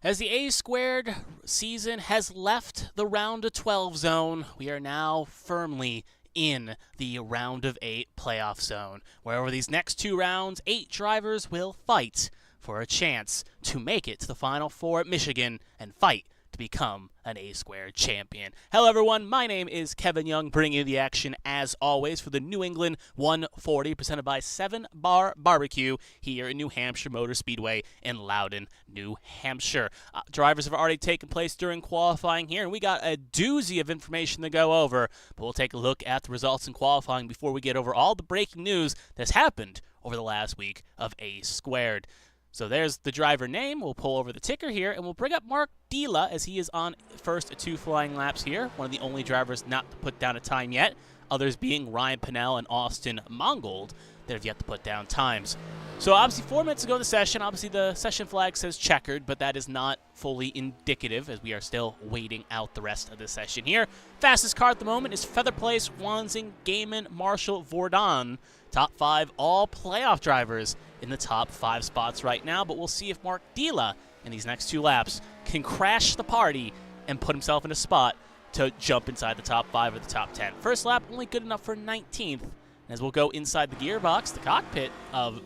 As the A squared season has left the round of 12 zone, we are now firmly in the round of 8 playoff zone, where over these next 2 rounds, 8 drivers will fight for a chance to make it to the Final Four at Michigan and fight to become an A squared champion. Hello everyone, my name is Kevin Young, bringing you the action as always for the New England 140 presented by 7 Bar Barbecue here in New Hampshire Motor Speedway in Loudon, New Hampshire. Drivers have already taken place during qualifying here, and we got a doozy of information to go over, but we'll take a look at the results in qualifying before we get over all the breaking news that's happened over the last week of A squared. So there's the driver name. We'll pull over the ticker here, and we'll bring up Mark Dila as he is on first 2 flying laps here. One of the only drivers not to put down a time yet, others being Ryan Pinnell and Austin Mongold that have yet to put down times. So obviously 4 minutes ago the session, obviously the session flag says checkered, but that is not fully indicative as we are still waiting out the rest of the session here. Fastest car at the moment is Feather Place, Wansing, Gaiman, Marshall, Vordon. Top 5 all playoff drivers in the top 5 spots right now, but we'll see if Mark Dila in these next 2 laps can crash the party and put himself in a spot to jump inside the top 5 or the top 10. First lap only good enough for 19th, as we'll go inside the gearbox, the cockpit of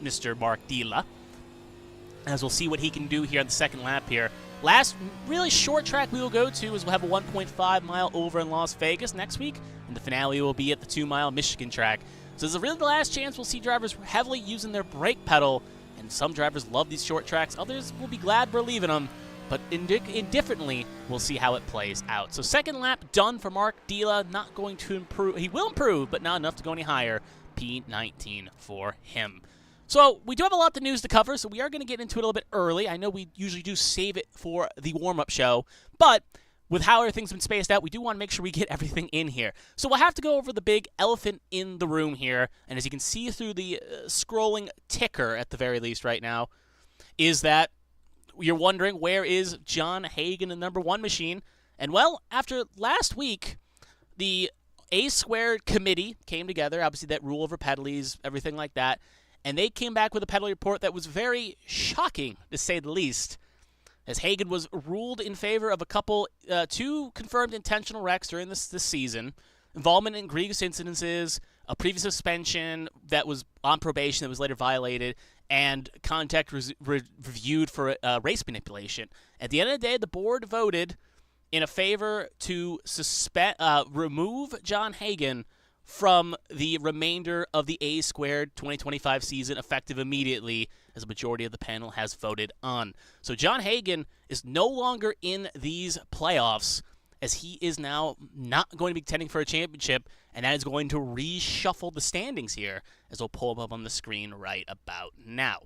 Mr. Mark Dila, as we'll see what he can do here on the second lap here. Last really short track we will go to is we'll have a 1.5 mile over in Las Vegas next week, and the finale will be at the 2 mile Michigan track. So this is really the last chance we'll see drivers heavily using their brake pedal, and some drivers love these short tracks, others will be glad we're leaving them, but indifferently, we'll see how it plays out. So second lap done for Mark Dila, not going to improve, he will improve, but not enough to go any higher, P19 for him. So we do have a lot of news to cover, so we are going to get into it a little bit early. I know we usually do save it for the warm-up show, but with how everything's been spaced out, we do want to make sure we get everything in here. So we'll have to go over the big elephant in the room here, and as you can see through the scrolling ticker at the very least right now, is that you're wondering where is John Hagen, the number 1 machine? And well, after last week, the A squared committee came together, obviously that rule over pedalies, everything like that, and they came back with a pedal report that was very shocking, to say the least, as Hagen was ruled in favor of a couple, 2 confirmed intentional wrecks during this season, involvement in egregious incidences, a previous suspension that was on probation that was later violated, and contact reviewed for race manipulation. At the end of the day, the board voted in a favor to remove John Hagen from the remainder of the A squared 2025 season effective immediately, as a majority of the panel has voted on. So John Hagen is no longer in these playoffs, as he is now not going to be contending for a championship, and that is going to reshuffle the standings here, as we'll pull them up on the screen right about now.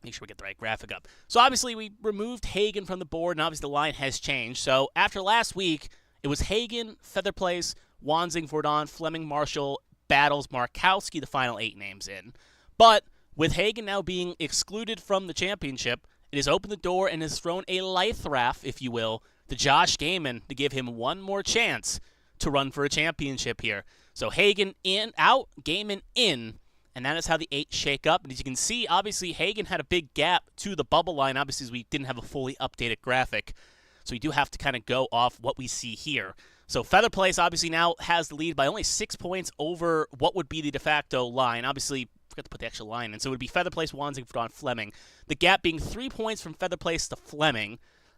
Make sure we get the right graphic up. So obviously we removed Hagen from the board, and obviously the line has changed. So after last week, it was Hagen, Feather Place, Wansing, Vordon, Fleming, Marshall, Battles, Markowski, the final 8 names in. But with Hagen now being excluded from the championship, it has opened the door and has thrown a lithraf, if you will, to Josh Gaiman to give him one more chance to run for a championship here. So Hagen out, Gaiman in, and that is how the 8 shake up. And as you can see, obviously Hagen had a big gap to the bubble line, obviously as we didn't have a fully updated graphic. So we do have to kind of go off what we see here. So Feather Place obviously now has the lead by only 6 points over what would be the de facto line. Obviously, forgot to put the actual line in. So it would be Feather Place, Wansing, Vordon, Fleming. The gap being 3 points from Feather Place to Fleming.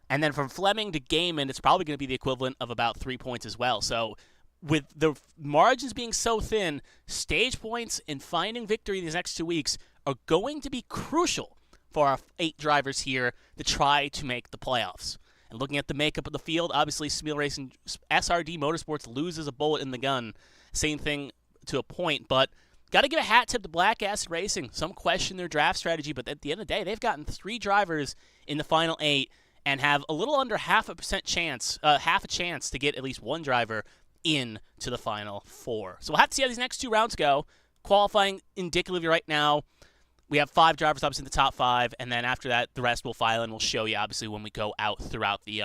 And then from Fleming to Gaiman, it's probably going to be the equivalent of about 3 points as well. So with the margins being so thin, stage points and finding victory these next 2 weeks are going to be crucial for our 8 drivers here to try to make the playoffs. And looking at the makeup of the field, obviously Smeel Racing SRD Motorsports loses a bullet in the gun. Same thing to a point, but got to give a hat tip to Black Acid Racing. Some question their draft strategy, but at the end of the day, they've gotten 3 drivers in the final 8 and have a little under half a chance to get at least 1 driver into the final 4. So we'll have to see how these next 2 rounds go. Qualifying indicatively right now, we have 5 drivers obviously in the top 5, and then after that, the rest will file and we'll show you obviously when we go out throughout the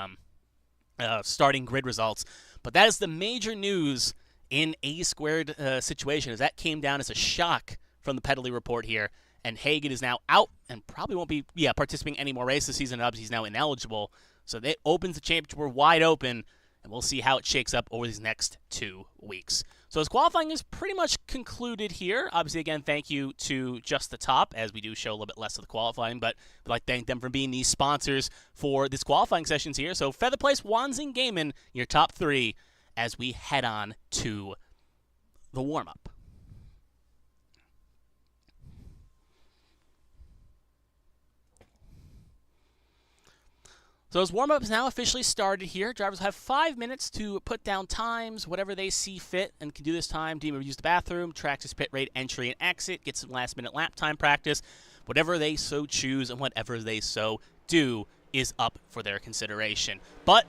starting grid results. But that is the major news in A squared situation, as that came down as a shock from the penalty report here, and Hagen is now out and probably won't be participating in any more races this season. Obviously, he's now ineligible. So that opens the championship. We're wide open, and we'll see how it shakes up over these next 2 weeks. So as qualifying is pretty much concluded here, obviously, again, thank you to Just the Top, as we do show a little bit less of the qualifying, but I'd like to thank them for being these sponsors for this qualifying sessions here. So Feather Place, Wanzing Gaiman, your top 3 as we head on to the warm-up. So as warm-up is now officially started here, drivers have 5 minutes to put down times, whatever they see fit, and can do this time. Deem use the bathroom, practice pit rate, entry, and exit, get some last-minute lap time practice. Whatever they so choose and whatever they so do is up for their consideration. But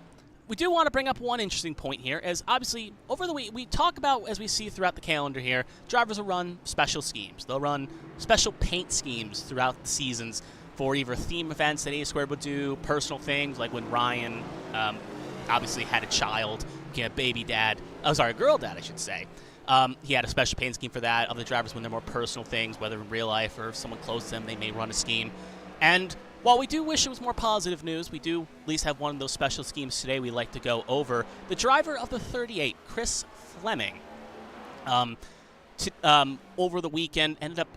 we do want to bring up one interesting point here, as obviously over the week we talk about, as we see throughout the calendar here, drivers will run special schemes. They'll run special paint schemes throughout the seasons for either theme events that A-Squared would do, personal things, like when Ryan obviously had a child, a baby dad, a girl dad, I should say. He had a special paint scheme for that. Other drivers, when they're more personal things, whether in real life or if someone close to them, they may run a scheme. And while we do wish it was more positive news, we do at least have one of those special schemes today we'd like to go over. The driver of the 38, Chris Fleming, over the weekend ended up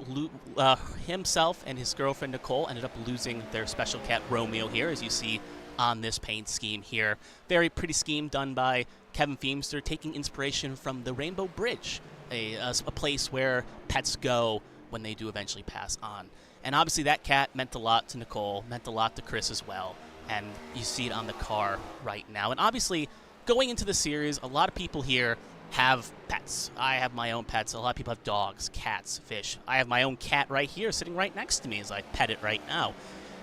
himself and his girlfriend Nicole ended up losing their special cat Romeo here, as you see on this paint scheme here. Very pretty scheme done by Kevin Feemster, taking inspiration from the Rainbow Bridge, a place where pets go when they do eventually pass on. And obviously that cat meant a lot to Nicole, meant a lot to Chris as well, and you see it on the car right now. And obviously going into the series, a lot of people here have pets. I have my own pets. A lot of people have dogs, cats, fish. I have my own cat right here sitting right next to me as I pet it right now.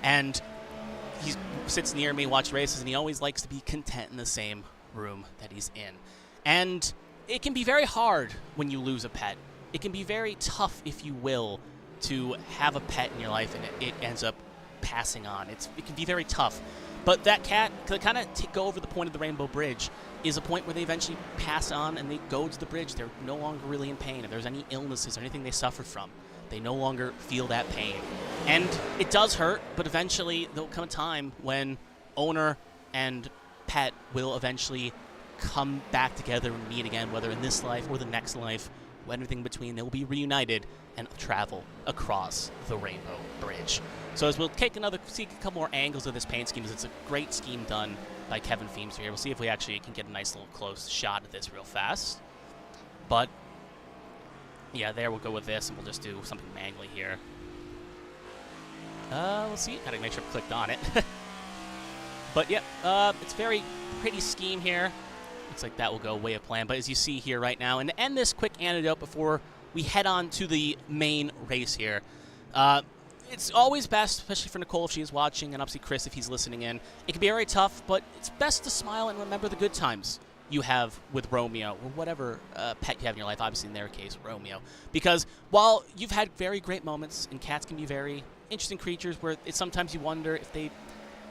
And he sits near me, watches races, and he always likes to be content in the same room that he's in. And it can be very hard when you lose a pet. It can be very tough, if you will, to have a pet in your life and it ends up passing on. It can be very tough. But that cat, to kind of go over the point of the Rainbow Bridge, is a point where they eventually pass on and they go to the bridge. They're no longer really in pain. If there's any illnesses or anything they suffered from, they no longer feel that pain. And it does hurt, but eventually there'll come a time when owner and pet will eventually come back together and meet again, whether in this life or the next life, when everything in between, they'll be reunited and travel across the Rainbow Bridge. So as we'll see a couple more angles of this paint scheme, it's a great scheme done by Kevin Feemster here. We'll see if we actually can get a nice little close shot of this real fast. But yeah, there we'll go with this, and we'll just do something manually here. Let's see. Gotta make sure I clicked on it. But yep, it's a very pretty scheme here. Looks like that will go way of plan. But as you see here right now, and to end this quick anecdote before we head on to the main race here, it's always best, especially for Nicole if she is watching, and obviously Chris if he's listening in. It can be very tough, but it's best to smile and remember the good times you have with Romeo, or whatever pet you have in your life, obviously in their case, Romeo. Because while you've had very great moments, and cats can be very interesting creatures where sometimes you wonder if they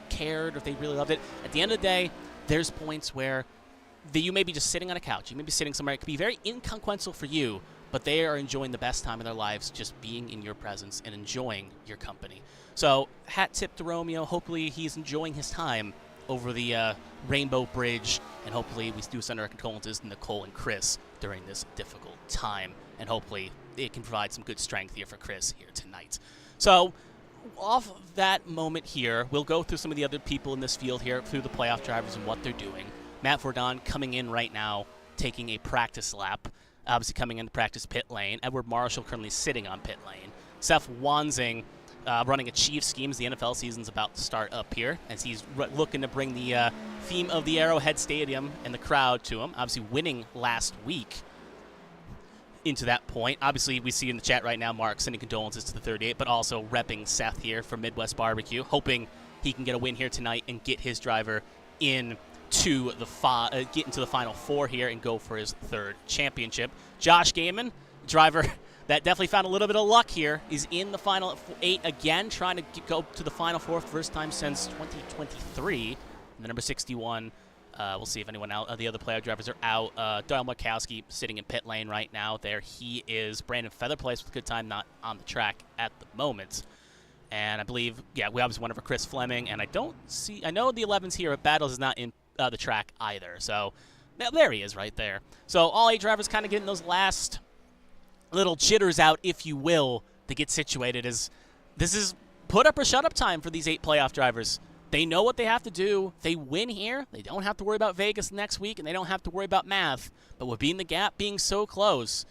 cared or if they really loved it, at the end of the day, there's points where you may be just sitting on a couch, you may be sitting somewhere, it could be very inconsequential for you, but they are enjoying the best time of their lives just being in your presence and enjoying your company. So, hat tip to Romeo. Hopefully he's enjoying his time over the Rainbow Bridge, and hopefully we do send our condolences to Nicole and Chris during this difficult time, and hopefully it can provide some good strength here for Chris here tonight. So, off of that moment here, we'll go through some of the other people in this field here, through the playoff drivers and what they're doing. Matt Fordon coming in right now, taking a practice lap. Obviously coming into practice pit lane. Edward Marshall currently sitting on pit lane. Seth Wanzing running a Chiefs scheme as the NFL season's about to start up here, as he's looking to bring the theme of the Arrowhead Stadium and the crowd to him. Obviously winning last week into that point. Obviously we see in the chat right now Mark sending condolences to the 38, but also repping Seth here for Midwest Barbecue, hoping he can get a win here tonight and get his driver in to the get into the Final Four here and go for his third championship. Josh Gaiman, driver that definitely found a little bit of luck here, is in the Final 8 again, trying to go to the Final Four for the first time since 2023. And the number 61 We'll see if anyone out. The other playoff drivers are out. Darryl Markowski sitting in pit lane right now. There he is. Brandon Featherplace with good time, not on the track at the moment. And I believe, yeah, we obviously went over Chris Fleming. And I know the 11's here, but Battles is not in the track either. So there he is right there. So all 8 drivers kind of getting those last little jitters out, if you will, to get situated. As this is put up or shut up time for these 8 playoff drivers. They know what they have to do. They win here. They don't have to worry about Vegas next week, and they don't have to worry about math. But with being the gap being so close,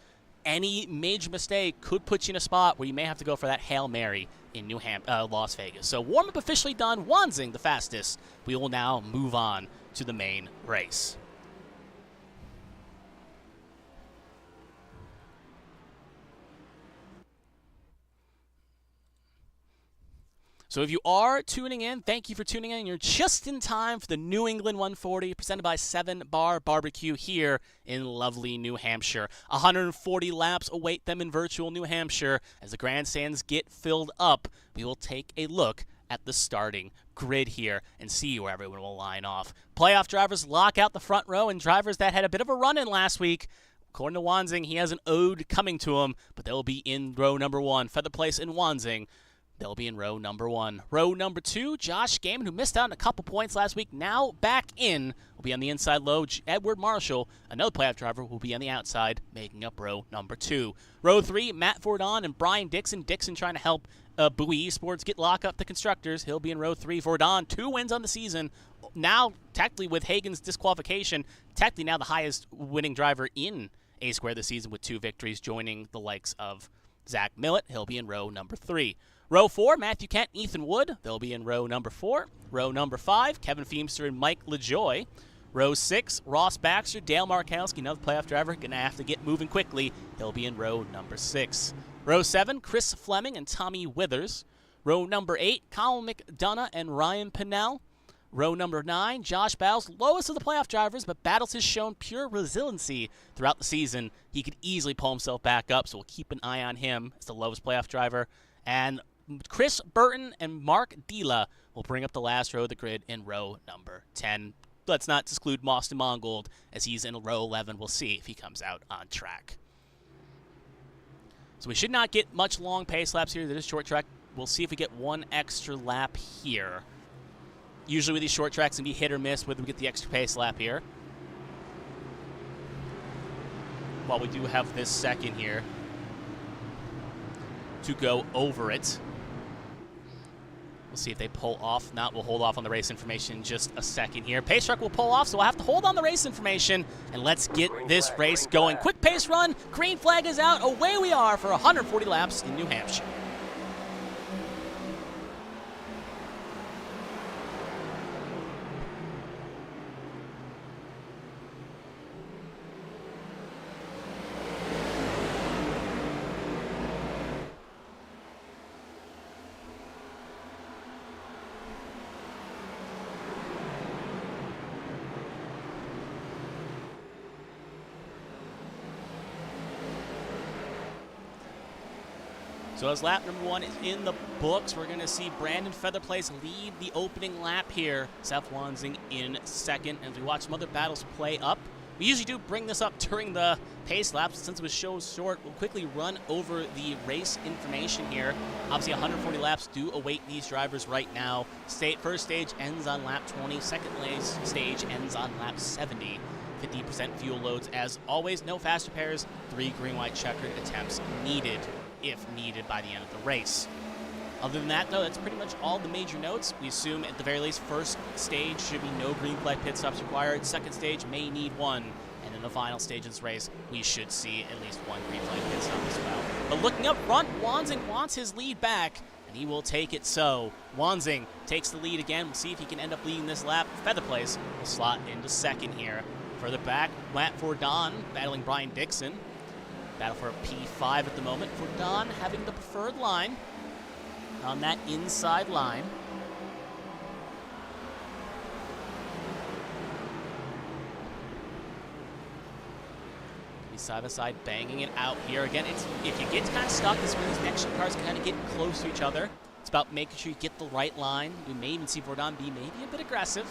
any major mistake could put you in a spot where you may have to go for that Hail Mary in Las Vegas. So warm-up officially done. Wanzing the fastest. We will now move on to the main race. So if you are tuning in, thank you for tuning in. You're just in time for the New England 140 presented by 7 Bar Barbecue here in lovely New Hampshire. 140 laps await them in virtual New Hampshire. As the grandstands get filled up, we will take a look at the starting grid here and see where everyone will line off. Playoff drivers lock out the front row, and drivers that had a bit of a run-in last week, according to Wanzing, he has an ode coming to him, but they'll be in row number 1. Featherplace and Wanzing, they'll be in row number 1. Row number 2, Josh Gaiman, who missed out on a couple points last week, now back in, will be on the inside low. Edward Marshall, another playoff driver, will be on the outside, making up row number 2. Row 3, Matt Vordon and Brian Dixon. Dixon trying to help Bowie Esports get lock up the constructors. He'll be in row 3. Vordon, 2 wins on the season. Now, technically, with Hagen's disqualification, technically now the highest winning driver in A-Square this season with 2 victories, joining the likes of Zach Millett. He'll be in row number 3. Row 4, Matthew Kent, Ethan Wood. They'll be in row number 4. Row number 5, Kevin Feemster and Mike LaJoy. Row 6, Ross Baxter, Dale Markowski, another playoff driver, going to have to get moving quickly. He'll be in row number 6. Row 7, Chris Fleming and Tommy Withers. Row number 8, Colin McDonough and Ryan Pinnell. Row number 9, Josh Battles, lowest of the playoff drivers, but Battles has shown pure resiliency throughout the season. He could easily pull himself back up, so we'll keep an eye on him as the lowest playoff driver. And Chris Burton and Mark Dila will bring up the last row of the grid in row number 10. Let's not exclude Mostyn Mongold, as he's in row 11. We'll see if he comes out on track. So we should not get much long pace laps here. That is short track. We'll see if we get one extra lap here. Usually with these short tracks, it can be hit or miss whether we get the extra pace lap here. While we do have this second here to go over it. We'll see if they pull off. Not, we'll hold off on the race information in just a second here. Pace truck will pull off, so we'll have to hold on the race information, and let's get this race going. Quick pace run. Green flag is out. Away we are for 140 laps in New Hampshire. So as lap number 1 is in the books, we're going to see Brandon Featherplace lead the opening lap here. Seth Wanzing in second. As we watch some other battles play up, we usually do bring this up during the pace laps. Since it was so short, we'll quickly run over the race information here. Obviously, 140 laps do await these drivers right now. First stage ends on lap 20. Second stage ends on lap 70. 50% fuel loads. As always, no faster pairs. 3 green-white checkered attempts needed, if needed, by the end of the race. Other than that, though, that's pretty much all the major notes. We assume at the very least first stage should be no green flag pit stops required. Second stage may need 1. And in the final stage of this race, we should see at least 1 green flag pit stop as well. But looking up front, Wanzing wants his lead back, and he will take it so. Wanzing takes the lead again. We'll see if he can end up leading this lap. Featherplace will slot into second here. Further back, Matt Vordon battling Brian Dixon. Battle for a P5 at the moment. Vordon having the preferred line on that inside line. He's side by side, banging it out here. Again, it's if you get kind of stuck, this is when these next cars kind of get close to each other. It's about making sure you get the right line. We may even see Vordon be maybe a bit aggressive.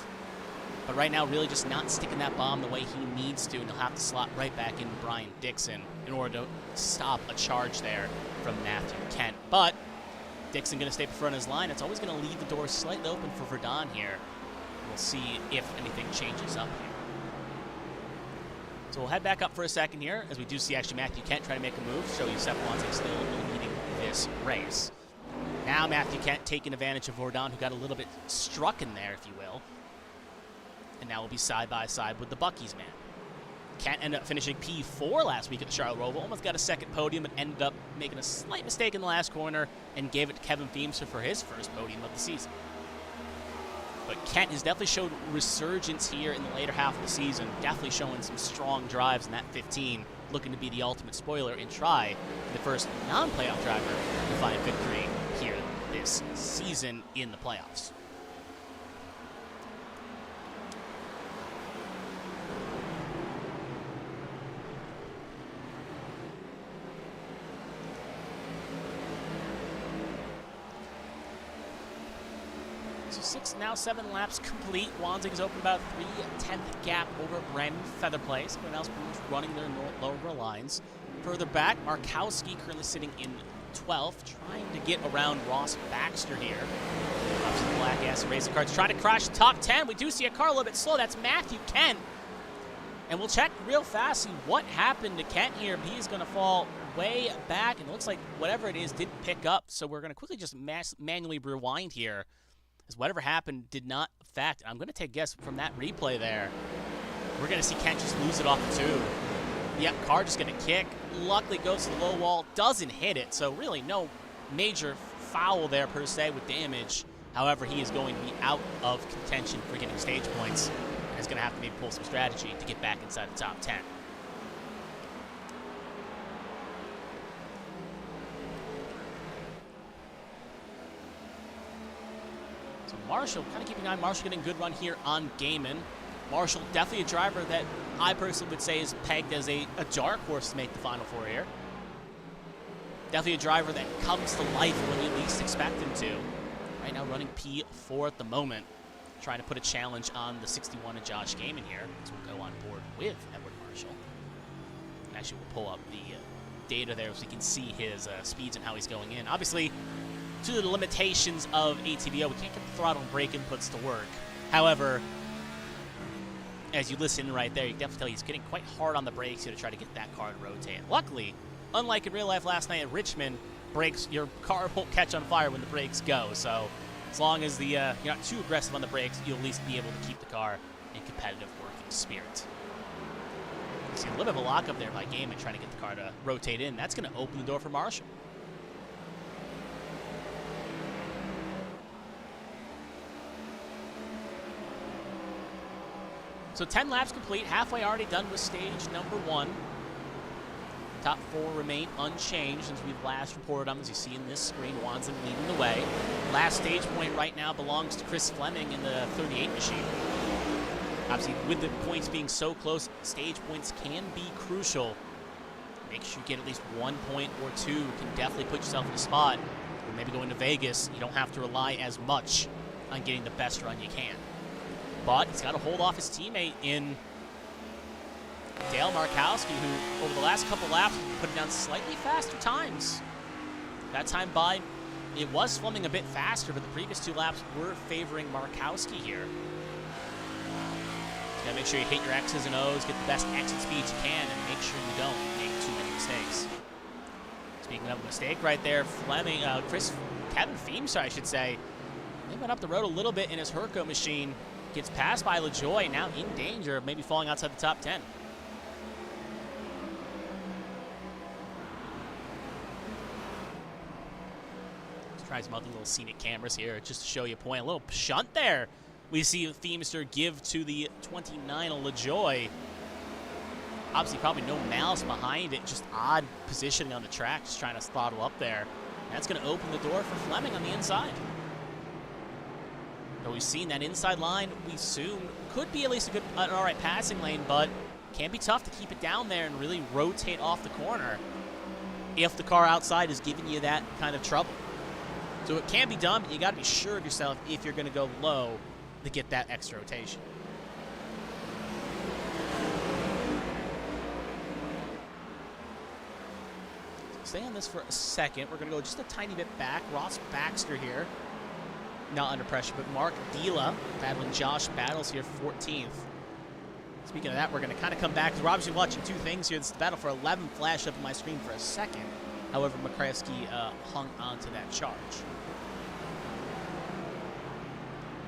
But right now, really just not sticking that bomb the way he needs to, and he'll have to slot right back in Brian Dixon in order to stop a charge there from Matthew Kent. But Dixon going to stay in front of his line. It's always going to leave the door slightly open for Verdon here. We'll see if anything changes up here. So we'll head back up for a second here, as we do see actually Matthew Kent trying to make a move, show you Seth Wanzig still leading this race. Now Matthew Kent taking advantage of Verdon, who got a little bit struck in there, if you will. And now we'll be side by side with the Bucky's man. Kent ended up finishing P4 last week at the Charlotte Roval, almost got a second podium, but ended up making a slight mistake in the last corner and gave it to Kevin Feemster for his first podium of the season. But Kent has definitely showed resurgence here in the later half of the season, definitely showing some strong drives in that 15, looking to be the ultimate spoiler and try the first non-playoff driver to find victory here this season in the playoffs. So now 7 laps complete. Wanzig is open about a 3/10 gap over Brandon Featherplace. Everyone else pretty much running their lower lines. Further back, Markowski currently sitting in 12th, trying to get around Ross Baxter here. Up to the Black Ass Racing Cars, trying to crash the top 10. We do see a car a little bit slow. That's Matthew Kent. And we'll check real fast, see what happened to Kent here. He is going to fall way back, and it looks like whatever it is didn't pick up. So we're going to quickly just manually rewind here, as whatever happened did not affect. I'm going to take a guess from that replay there. We're going to see Kent just lose it off the tube. Yep, car just going to kick. Luckily goes to the low wall, doesn't hit it, so really no major foul there per se with damage. However, he is going to be out of contention for getting stage points, and is going to have to maybe pull some strategy to get back inside the top 10. So Marshall, kind of keeping an eye on Marshall getting a good run here on Gaiman. Marshall, definitely a driver that I personally would say is pegged as a dark horse to make the Final Four here. Definitely a driver that comes to life when you least expect him to. Right now running P4 at the moment, trying to put a challenge on the 61 of Josh Gaiman here. So we'll go on board with Edward Marshall. And actually, we'll pull up the data there so we can see his speeds and how he's going in. Obviously, due to the limitations of ATVO, we can't get the throttle and brake inputs to work. However, as you listen right there, you can definitely tell he's getting quite hard on the brakes here to try to get that car to rotate. Luckily, unlike in real life last night at Richmond, your car won't catch on fire when the brakes go. So as long as you're not too aggressive on the brakes, you'll at least be able to keep the car in competitive working spirit. You see a little bit of a lockup there by Gaiman trying to get the car to rotate in. That's going to open the door for Marshall. So 10 laps complete, halfway already done with stage number 1. Top 4 remain unchanged since we've last reported them, as you see in this screen. Wanzig leading the way. Last stage point right now belongs to Chris Fleming in the 38 machine. Obviously, with the points being so close, stage points can be crucial. Make sure you get at least 1 point or 2. Can definitely put yourself in a spot where maybe going to Vegas, you don't have to rely as much on getting the best run you can. But he's got to hold off his teammate in Dale Markowski, who over the last couple laps has been putting down slightly faster times. That time by, it was Fleming a bit faster, but the previous 2 laps were favoring Markowski here. You gotta make sure you hit your X's and O's, get the best exit speeds you can, and make sure you don't make too many mistakes. Speaking of a mistake right there, Kevin Feemster, I should say, he went up the road a little bit in his Herco machine. Gets passed by LaJoy, now in danger of maybe falling outside the top 10. Let's try some other little scenic cameras here just to show you a point. A little shunt there. We see Feemster give to the 29 of LaJoy. Obviously, probably no malice behind it, just odd positioning on the track, just trying to throttle up there. And that's going to open the door for Fleming on the inside. But we've seen that inside line, we assume, could be at least an all right passing lane, but can be tough to keep it down there and really rotate off the corner if the car outside is giving you that kind of trouble. So it can be done, but you got to be sure of yourself if you're going to go low to get that extra rotation. stay on this for a second. We're going to go just a tiny bit back. Ross Baxter here. Not under pressure, but Mark Dila battling Josh Battles here, 14th. Speaking of that, we're going to kind of come back, because we're obviously watching two things here. This is the battle for 11 flashed up on my screen for a second. However, McCraskey hung on to that charge.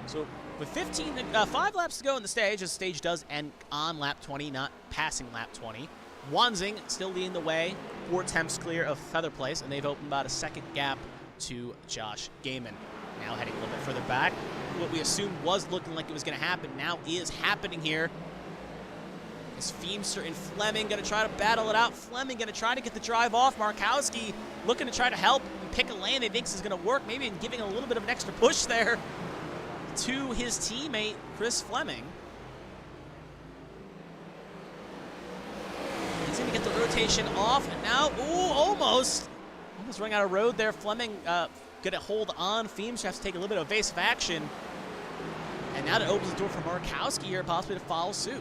So with 5 laps to go in the stage, the stage does end on lap 20, not passing lap 20. Wanzing still leading the way, 4 attempts clear of Feather Place, and they've opened about a second gap to Josh Gaiman. Now heading a little bit further back. What we assumed was looking like it was going to happen now is happening here. Is Feemster and Fleming going to try to battle it out? Fleming going to try to get the drive off. Markowski looking to try to help and pick a lane he thinks is going to work. Maybe giving a little bit of an extra push there to his teammate, Chris Fleming. He's going to get the rotation off, and now, ooh, almost running out of road there. Fleming going to hold on. Feemster has to take a little bit of evasive action. And now that opens the door for Markowski here, possibly to follow suit.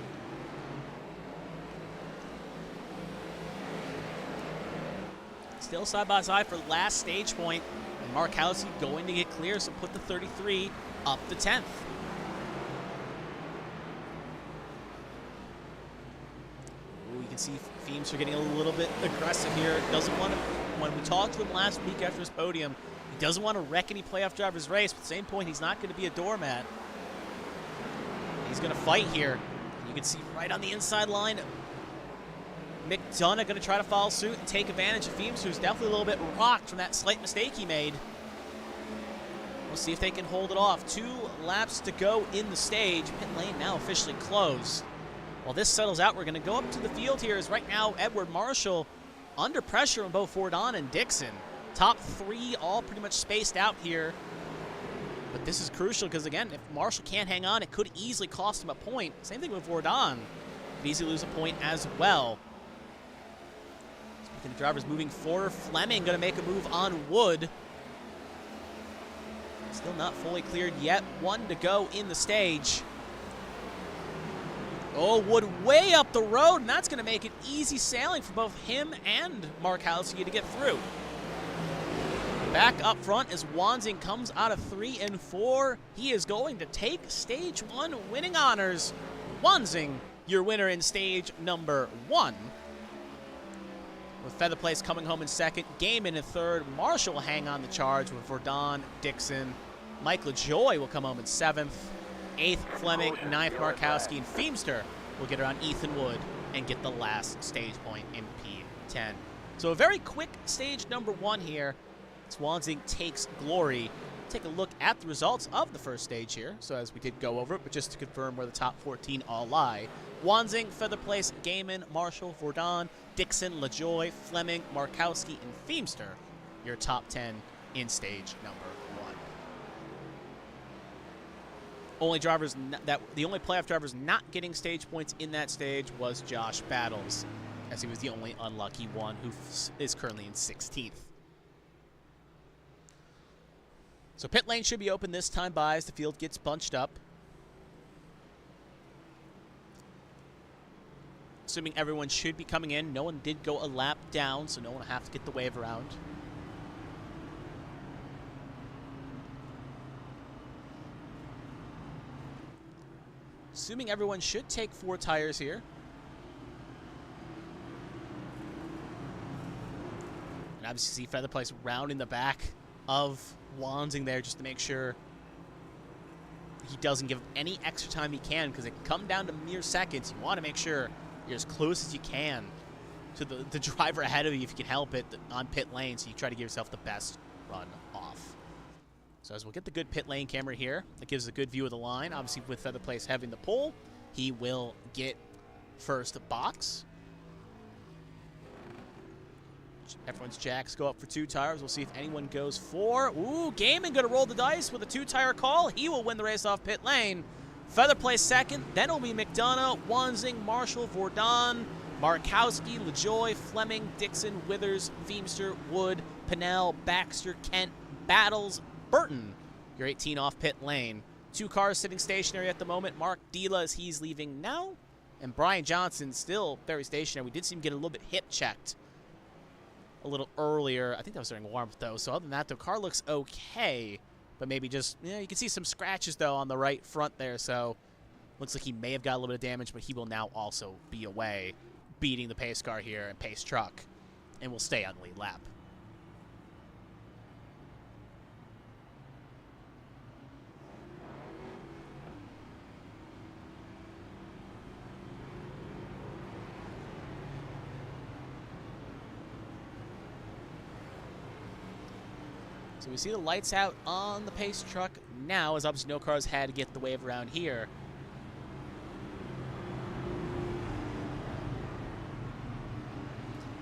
Still side by side for last stage point. And Markowski going to get clear, so put the 33 up the 10th. Ooh, you can see Feemster getting a little bit aggressive here. Doesn't want to, when we talked to him last week after his podium, he doesn't want to wreck any playoff drivers' race, but at the same point, he's not going to be a doormat. He's going to fight here. You can see right on the inside line, McDonough going to try to follow suit and take advantage of Feemster, who's definitely a little bit rocked from that slight mistake he made. We'll see if they can hold it off. 2 laps to go in the stage. Pit lane now officially closed. While this settles out, we're going to go up to the field here, as right now Edward Marshall under pressure on both Fordon and Dixon. Top 3 all pretty much spaced out here. But this is crucial because, again, if Marshall can't hang on, it could easily cost him a point. Same thing with Fordon. Could easily lose a point as well. Speaking of drivers moving forward, Fleming going to make a move on Wood. Still not fully cleared yet. 1 to go in the stage. Oh, Wood way up the road, and that's going to make it easy sailing for both him and Markowski to get through. Back up front as Wanzing comes out of 3 and 4. He is going to take stage 1 winning honors. Wanzing, your winner in stage number 1. With Feather Place coming home in 2nd, Gaiman in 3rd. Marshall will hang on the charge with Verdon, Dixon. Mike LaJoy will come home in 7th. 8th, Fleming. 9th, Markowski. And Feemster will get around Ethan Wood and get the last stage point in P10. So a very quick stage number 1 here. Swansea takes glory. Take a look at the results of the first stage here. So as we did go over it, but just to confirm where the top 14 all lie. Wanzing, Feather Place, Gaiman, Marshall, Fordon, Dixon, LaJoy, Fleming, Markowski, and Feemster. Your top 10 in stage number 1. The only playoff drivers not getting stage points in that stage was Josh Battles, as he was the only unlucky one who is currently in 16th. So pit lane should be open this time by as the field gets bunched up. Assuming everyone should be coming in. No one did go a lap down, so no one will have to get the wave around. Assuming everyone should take 4 tires here. And obviously see Feather Place round in the back of Wanzing there just to make sure he doesn't give any extra time he can, because it can come down to mere seconds. You want to make sure you're as close as you can to the driver ahead of you if you can help it on pit lane, so you try to give yourself the best run off. So as we'll get the good pit lane camera here, that gives a good view of the line. Obviously with Feather Place having the pole, he will get first box. Everyone's jacks go up for 2 tires. We'll see if anyone goes 4. Ooh, Gaiman going to roll the dice with a 2-tire call. He will win the race off pit lane. Feather Place 2nd. Then it'll be McDonough, Wanzing, Marshall, Fordon, Markowski, LaJoy, Fleming, Dixon, Withers, Feemster, Wood, Pinnell, Baxter, Kent, Battles, Burton. Your 18 off pit lane. 2 cars sitting stationary at the moment. Mark Dila as he's leaving now. And Brian Johnson still very stationary. We did see him get a little bit hip checked a little earlier. I think that was during warmth, though. So other than that, the car looks okay. But maybe just, you can see some scratches, though, on the right front there. So looks like he may have got a little bit of damage, but he will now also be away, beating the pace car here and pace truck, and will stay on the lead lap. So we see the lights out on the pace truck now, as obviously no cars had to get the wave around here.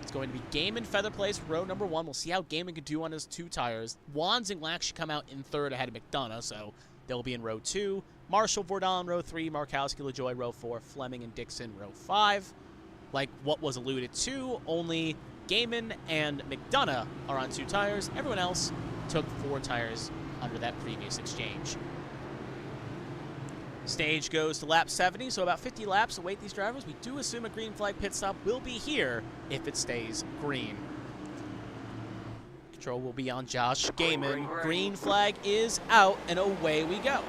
It's going to be Gaiman, Feather Place, row number 1. We'll see how Gaiman can do on his 2 tires. Wansing will actually come out in 3rd ahead of McDonough, so they'll be in row 2. Marshall, Vordon, row 3. Markowski, LaJoy, row 4. Fleming and Dixon, row 5. Like what was alluded to, only Gaiman and McDonough are on 2 tires. Everyone else took 4 tires under that previous exchange. Stage goes to lap 70, so about 50 laps await these drivers. We do assume a green flag pit stop will be here if it stays green. Control will be on Josh Gaiman. Green flag is out, and away we go.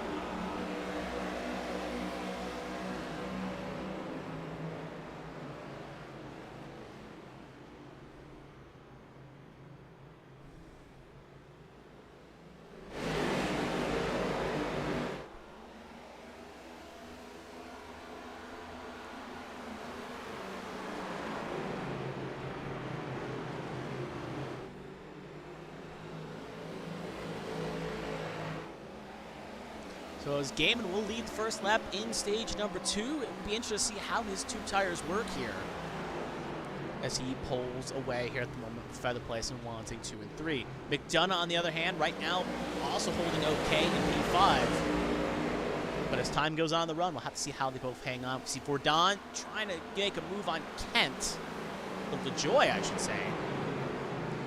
So as Gaiman will lead the first lap in stage number 2, it will be interesting to see how his 2 tires work here as he pulls away here at the moment with Feather Place and Wansing 2 and 3. McDonough, on the other hand, right now also holding okay in P5. But as time goes on the run, we'll have to see how they both hang on. We see Vordon trying to make a move on Kent, or LaJoy, I should say.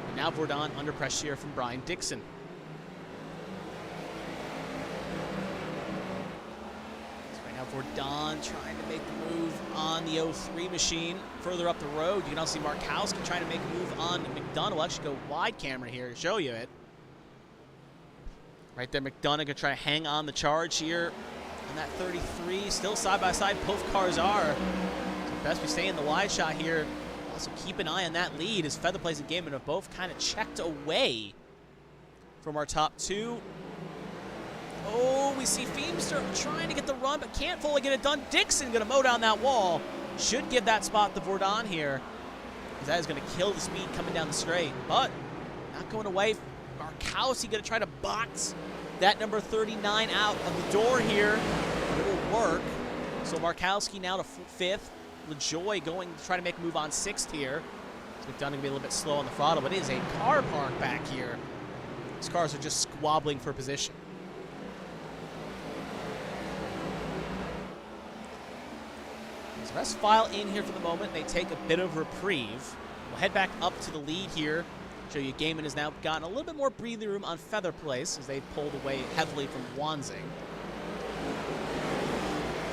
And now Vordon under pressure here from Brian Dixon. Vordon trying to make the move on the 03 machine. Further up the road, you can also see Markowski trying to make a move on McDonough. We'll actually go wide camera here to show you it. Right there, McDonough going to try to hang on the charge here. And that 33, still side by side, both cars are. So best we stay in the wide shot here. Also keep an eye on that lead as Feather Place and Gaiman have both kind of checked away from our top 2. Oh, we see Feemster trying to get the run, but can't fully get it done. Dixon going to mow down that wall. Should give that spot to Vordon here, because that is going to kill the speed coming down the straight. But not going away. Markowski going to try to box that number 39 out of the door here. But it will work. So Markowski now to 5th. LaJoy going to try to make a move on 6th here. So McDonough going to be a little bit slow on the throttle, but it is a car park back here. These cars are just squabbling for position. So let's file in here for the moment. They take a bit of reprieve. We'll head back up to the lead here. Show you Gaiman has now gotten a little bit more breathing room on Feather Place as they've pulled away heavily from Wansing.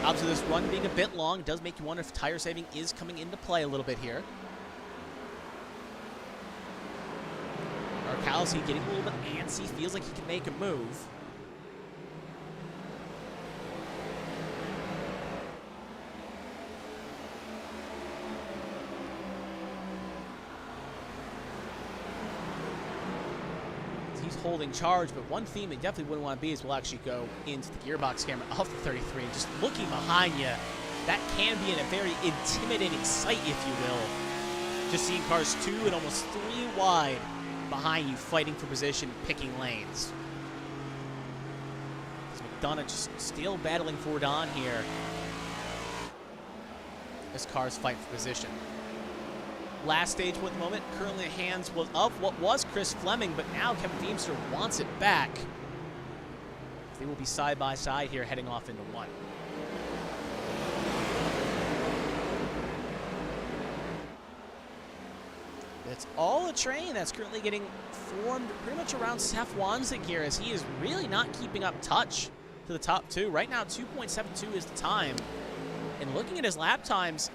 Obviously, this run being a bit long does make you wonder if tire saving is coming into play a little bit here. Markowski getting a little bit antsy, feels like he can make a move. Holding charge, but one theme they definitely wouldn't want to be is we'll actually go into the gearbox camera of the 33. Just looking behind you, that can be a very intimidating sight, if you will. Just seeing cars 2 and almost 3 wide behind you fighting for position, picking lanes. So McDonough just still battling Vordon here as cars fight for position. Last stage for the moment, currently in the hands of what was Chris Fleming, but now Kevin Feemster wants it back. They will be side by side here heading off into 1. It's all a train that's currently getting formed pretty much around Seth Wansing here, as he is really not keeping up touch to the top 2. Right now, 2.72 is the time. And looking at his lap times,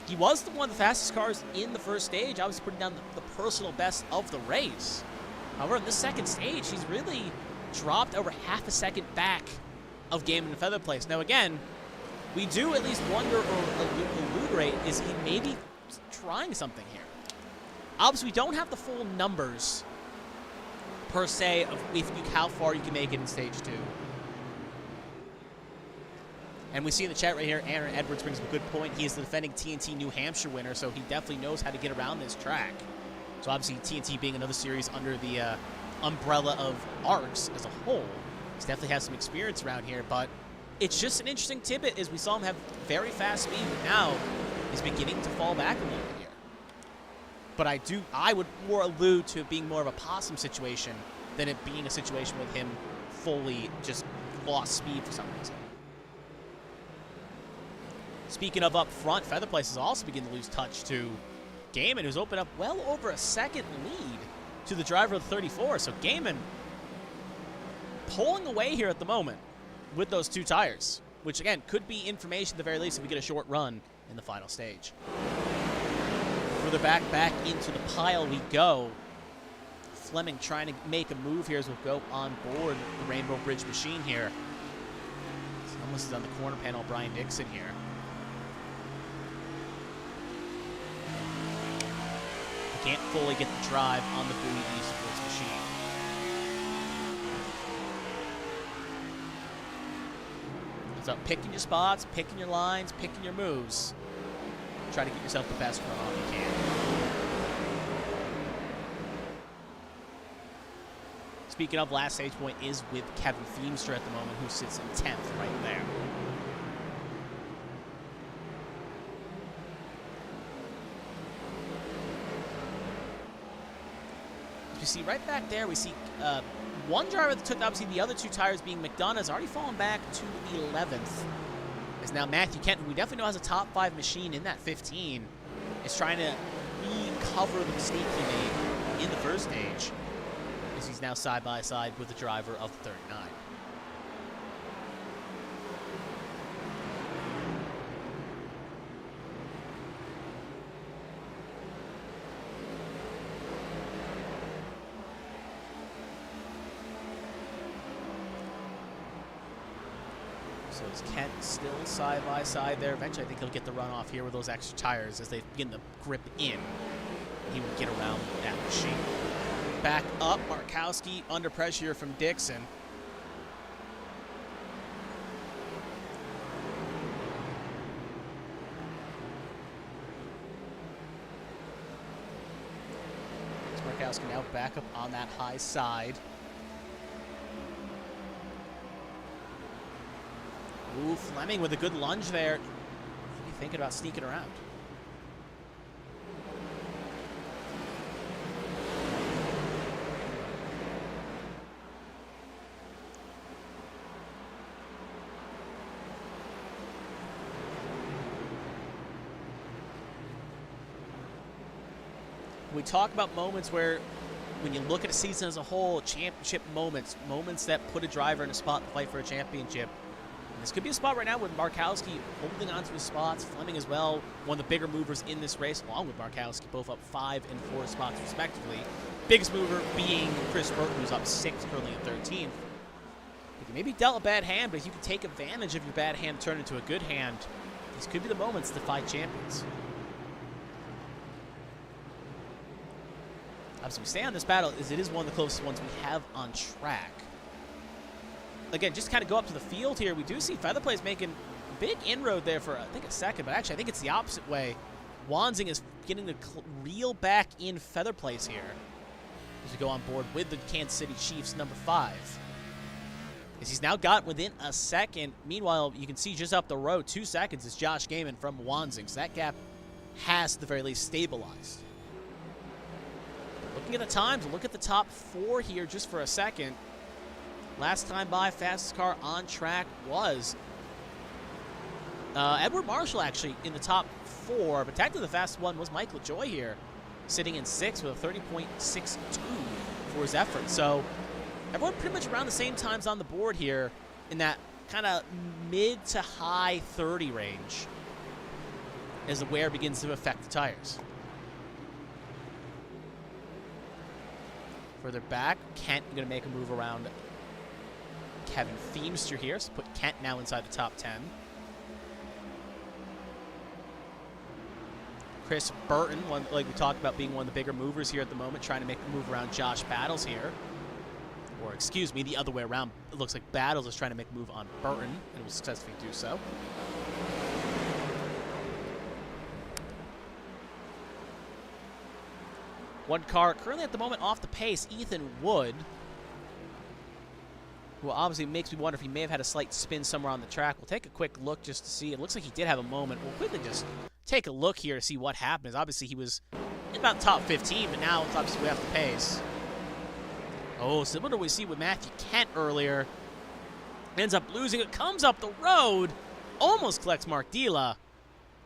He was one of the fastest cars in the first stage, obviously putting down the personal best of the race. However, in this second stage, he's really dropped over half a second back of Gaiman and Feather Place. Now, again, we do at least wonder or allude, is he maybe trying something here? Obviously, we don't have the full numbers, per se, of how far you can make it in Stage 2. And we see in the chat right here, Aaron Edwards brings up a good point. He is the defending TNT New Hampshire winner, so he definitely knows how to get around this track. So obviously, TNT being another series under the umbrella of ARCS as a whole, he's definitely has some experience around here, but it's just an interesting tidbit as we saw him have very fast speed, but now he's beginning to fall back a little bit here. But I would more allude to it being more of a possum situation than it being a situation with him fully just lost speed for some reason. Speaking of up front, Feather Place is also beginning to lose touch to Gaiman, who's opened up well over a second lead to the driver of the 34. So Gaiman pulling away here at the moment with those two tires, which again could be information at the very least if we get a short run in the final stage. Further back into the pile we go. Fleming trying to make a move here as we'll go on board the Rainbow Bridge machine here. Almost is on the corner panel, Brian Dixon here. Can't fully get the drive on the Bowie Esports machine. So picking your spots, picking your lines, picking your moves. Try to get yourself the best run off you can. Speaking of, last stage point is with Kevin Feemster at the moment, who sits in 10th right there. You see right back there, we see one driver that took obviously the other two tires, being McDonough, has already fallen back to the 11th. As now Matthew Kent, who we definitely know has a top 5 machine in that 15, is trying to recover the mistake he made in the first stage, as he's now side by side with the driver of the 39. So is Kent still side by side there? Eventually, I think he'll get the run off here with those extra tires as they begin to grip in. He will get around that machine. Back up, Markowski under pressure here from Dixon. Markowski now back up on that high side. Ooh, Fleming with a good lunge there. Maybe thinking about sneaking around. We talk about moments where, when you look at a season as a whole, championship moments, moments that put a driver in a spot to fight for a championship. This could be a spot right now with Markowski holding on to his spots, Fleming as well, one of the bigger movers in this race, along with Markowski, both up 5 and 4 spots respectively. Biggest mover being Chris Burton, who's up 6, currently in 13th. You can maybe dealt a bad hand, but if you can take advantage of your bad hand, turn it into a good hand, these could be the moments to fight champions. Obviously, we stay on this battle as it is one of the closest ones we have on track. Again, just kind of go up to the field here. We do see Feather Place making a big inroad there for, I think, a second. But actually, I think it's the opposite way. Wanzing is getting to reel back in Feather Place here as we go on board with the Kansas City Chiefs number 5. As he's now got within a second. Meanwhile, you can see just up the road, 2 seconds is Josh Gaiman from Wanzing. So that gap has, at the very least, stabilized. Looking at the times, look at the top 4 here just for a second. Last time by, fastest car on track was Edward Marshall, actually, in the top 4. But technically the fastest one was Mike LaJoy here, sitting in 6th with a 30.62 for his effort. So everyone pretty much around the same times on the board here in that kind of mid to high 30 range. as the wear begins to affect the tires. Further back, Kent going to make a move around Kevin Feemster here, so put Kent now inside the top 10. Chris Burton, like we talked about, being one of the bigger movers here at the moment, trying to make a move around Josh Battles here. Or, excuse me, the other way around. It looks like Battles is trying to make a move on Burton, and will successfully do so. One car currently at the moment off the pace, Ethan Wood, who obviously makes me wonder if he may have had a slight spin somewhere on the track. We'll take a quick look just to see. It looks like he did have a moment. We'll quickly just take a look here to see what happened. Obviously, he was in about top 15, but now it's obviously way off the pace. Oh, similar to what we see with Matthew Kent earlier. Ends up losing it, comes up the road, almost collects Mark Dila.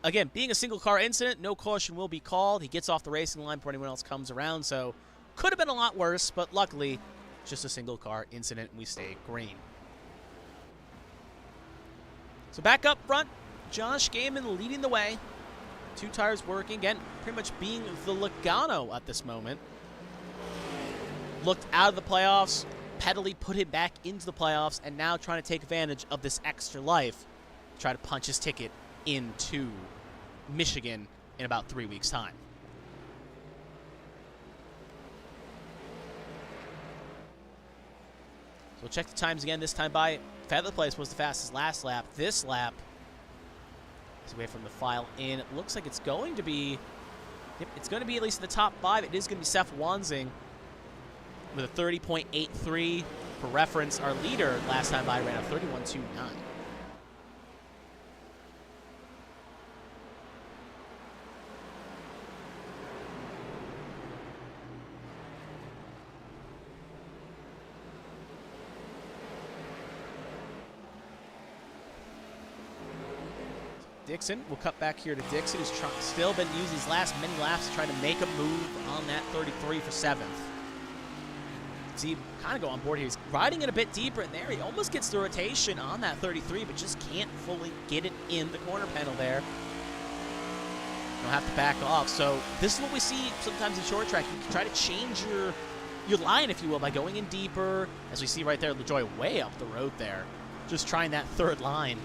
Again, being a single car incident, no caution will be called. He gets off the racing line before anyone else comes around, so could have been a lot worse, but luckily, just a single car incident, and we stay green. So back up front, Josh Gaiman leading the way. 2 tires working, again, pretty much being the Logano at this moment. Looked out of the playoffs, pedally put him back into the playoffs, and now trying to take advantage of this extra life to try to punch his ticket into Michigan in about 3 weeks' time. So we'll check the times again. This time by Feather Place was the fastest last lap. This lap is away from the file in. It looks like it's going to be, yep, it's going to be at least in the top 5. It is going to be Seth Wanzing with a 30.83. For reference, our leader last time by ran a 31.29. Dixon, we'll cut back here to Dixon, who's still been using his last many laps to try to make a move on that 33 for 7th. See, kind of go on board here. He's riding it a bit deeper in there. He almost gets the rotation on that 33, but just can't fully get it in the corner panel there. You'll have to back off. So this is what we see sometimes in short track. You can try to change your line, if you will, by going in deeper. As we see right there, LaJoy way up the road there, just trying that 3rd line.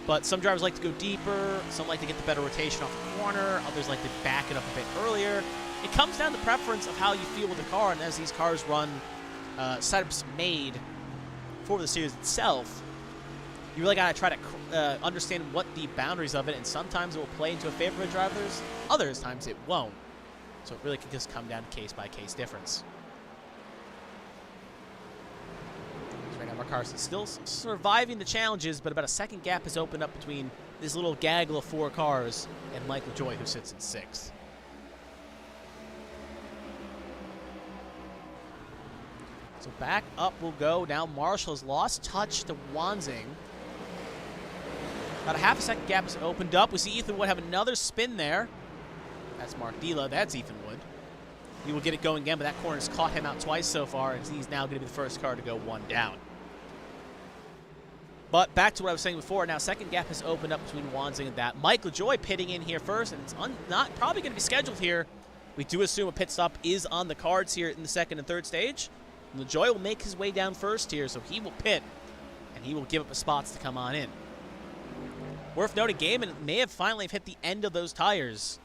But some drivers like to go deeper, some like to get the better rotation off the corner, others like to back it up a bit earlier. It comes down to preference of how you feel with the car, and as these cars run setups made for the series itself, you really got to try to understand what the boundaries of it, and sometimes it will play into a favor of drivers, other times it won't. So it really can just come down to case-by-case difference. Right now, Mark Carson still surviving the challenges, but about a 2nd gap has opened up between this little gaggle of 4 cars and Mike LaJoy, who sits in 6th. So back up we'll go. Now Marshall has lost touch to Wanzing. About a half a second gap has opened up. We see Ethan Wood have another spin there. That's Mark Dila. That's Ethan Wood. He will get it going again, but that corner has caught him out twice so far, and he's now going to be the first car to go 1 down. But back to what I was saying before, now 2nd gap has opened up between Wanzing and that. Mike LaJoy pitting in here first, and it's not probably going to be scheduled here. We do assume a pit stop is on the cards here in the 2nd and 3rd stage. LaJoy will make his way down first here, so he will pit, and he will give up his spots to come on in. Worth noting, Gaiman may have finally hit the end of those tires.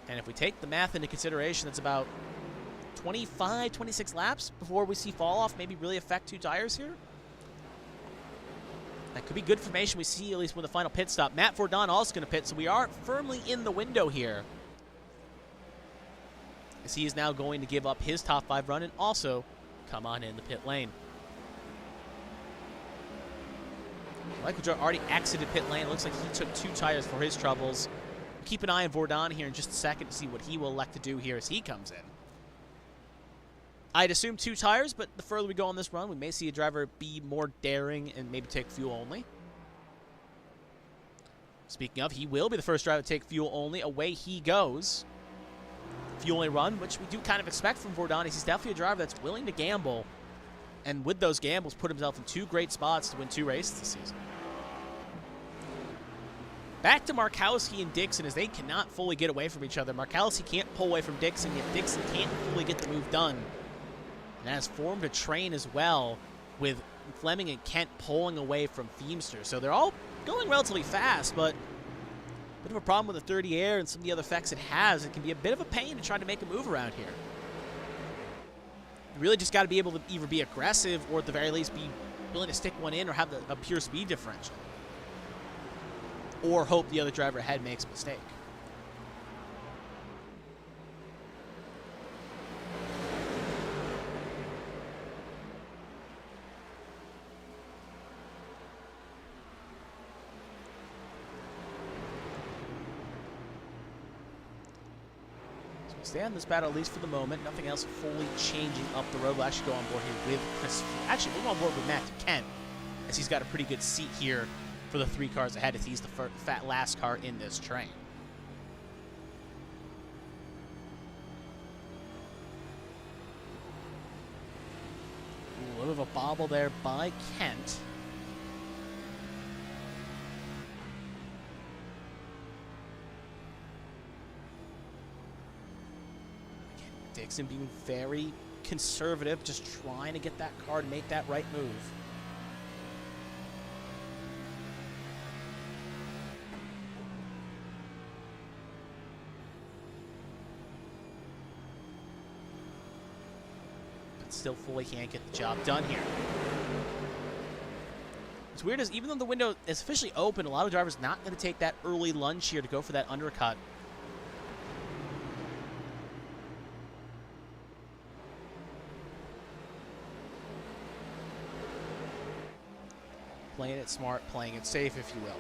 And if we take the math into consideration, it's about 25, 26 laps before we see fall off maybe really affect 2 tires here. That could be good information we see at least with the final pit stop. Matt Fordon also going to pit, so we are firmly in the window here, as he is now going to give up his top 5 run and also come on in the pit lane. Michael Joe already exited pit lane. Looks like he took 2 tires for his troubles. Keep an eye on Fordon here in just a second to see what he will elect to do here as he comes in. I'd assume 2 tires, but the further we go on this run, we may see a driver be more daring and maybe take fuel only. Speaking of, he will be the first driver to take fuel only. Away he goes. Fuel only run, which we do kind of expect from Fordon. He's definitely a driver that's willing to gamble, and with those gambles, put himself in 2 great spots to win 2 races this season. Back to Markowski and Dixon, as they cannot fully get away from each other. Markowski can't pull away from Dixon, yet Dixon can't fully get the move done. And that has formed a train as well, with Fleming and Kent pulling away from Feemster. So they're all going relatively fast, but a bit of a problem with the 30 air and some of the other effects it has. It can be a bit of a pain to try to make a move around here. You really just got to be able to either be aggressive or at the very least be willing to stick one in or have a pure speed differential. Or hope the other driver ahead makes a mistake. So we'll stay on this battle at least for the moment. Nothing else fully changing up the road. We'll actually go on board here with Chris. Actually, we'll go on board with Matt Kent, as he's got a pretty good seat here for the 3 cars ahead, as he's the last car in this train. Ooh, a little bit of a bobble there by Kent. Again, Dixon being very conservative, just trying to get that car to make that right move. Still fully can't get the job done here. It's weird, as even though the window is officially open, a lot of drivers not going to take that early lunge here to go for that undercut. Playing it smart, playing it safe, if you will.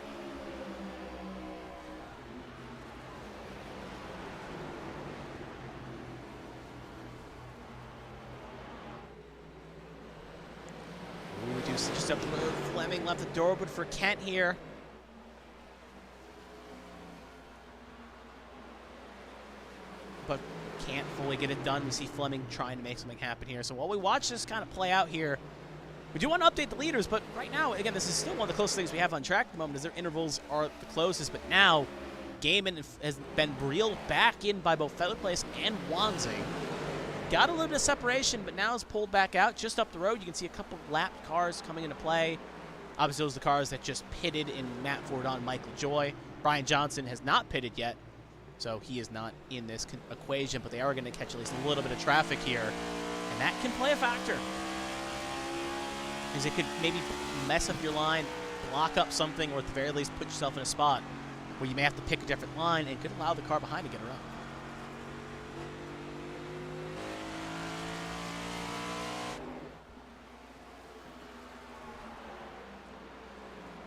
Just up the road. Fleming left the door open for Kent here. But can't fully get it done. We see Fleming trying to make something happen here. So while we watch this kind of play out here, we do want to update the leaders, but right now, again, this is still one of the closest things we have on track at the moment, as their intervals are the closest. But now, Gaiman has been reeled back in by both Featherplace and Wanzing. Got a little bit of separation, but now is pulled back out just up the road. You can see a couple lapped cars coming into play. Obviously, those are the cars that just pitted in Matt Fordon, Michael Joy. Brian Johnson has not pitted yet, so he is not in this equation, but they are going to catch at least a little bit of traffic here, and that can play a factor, because it could maybe mess up your line, block up something, or at the very least put yourself in a spot where you may have to pick a different line, and could allow the car behind to get around.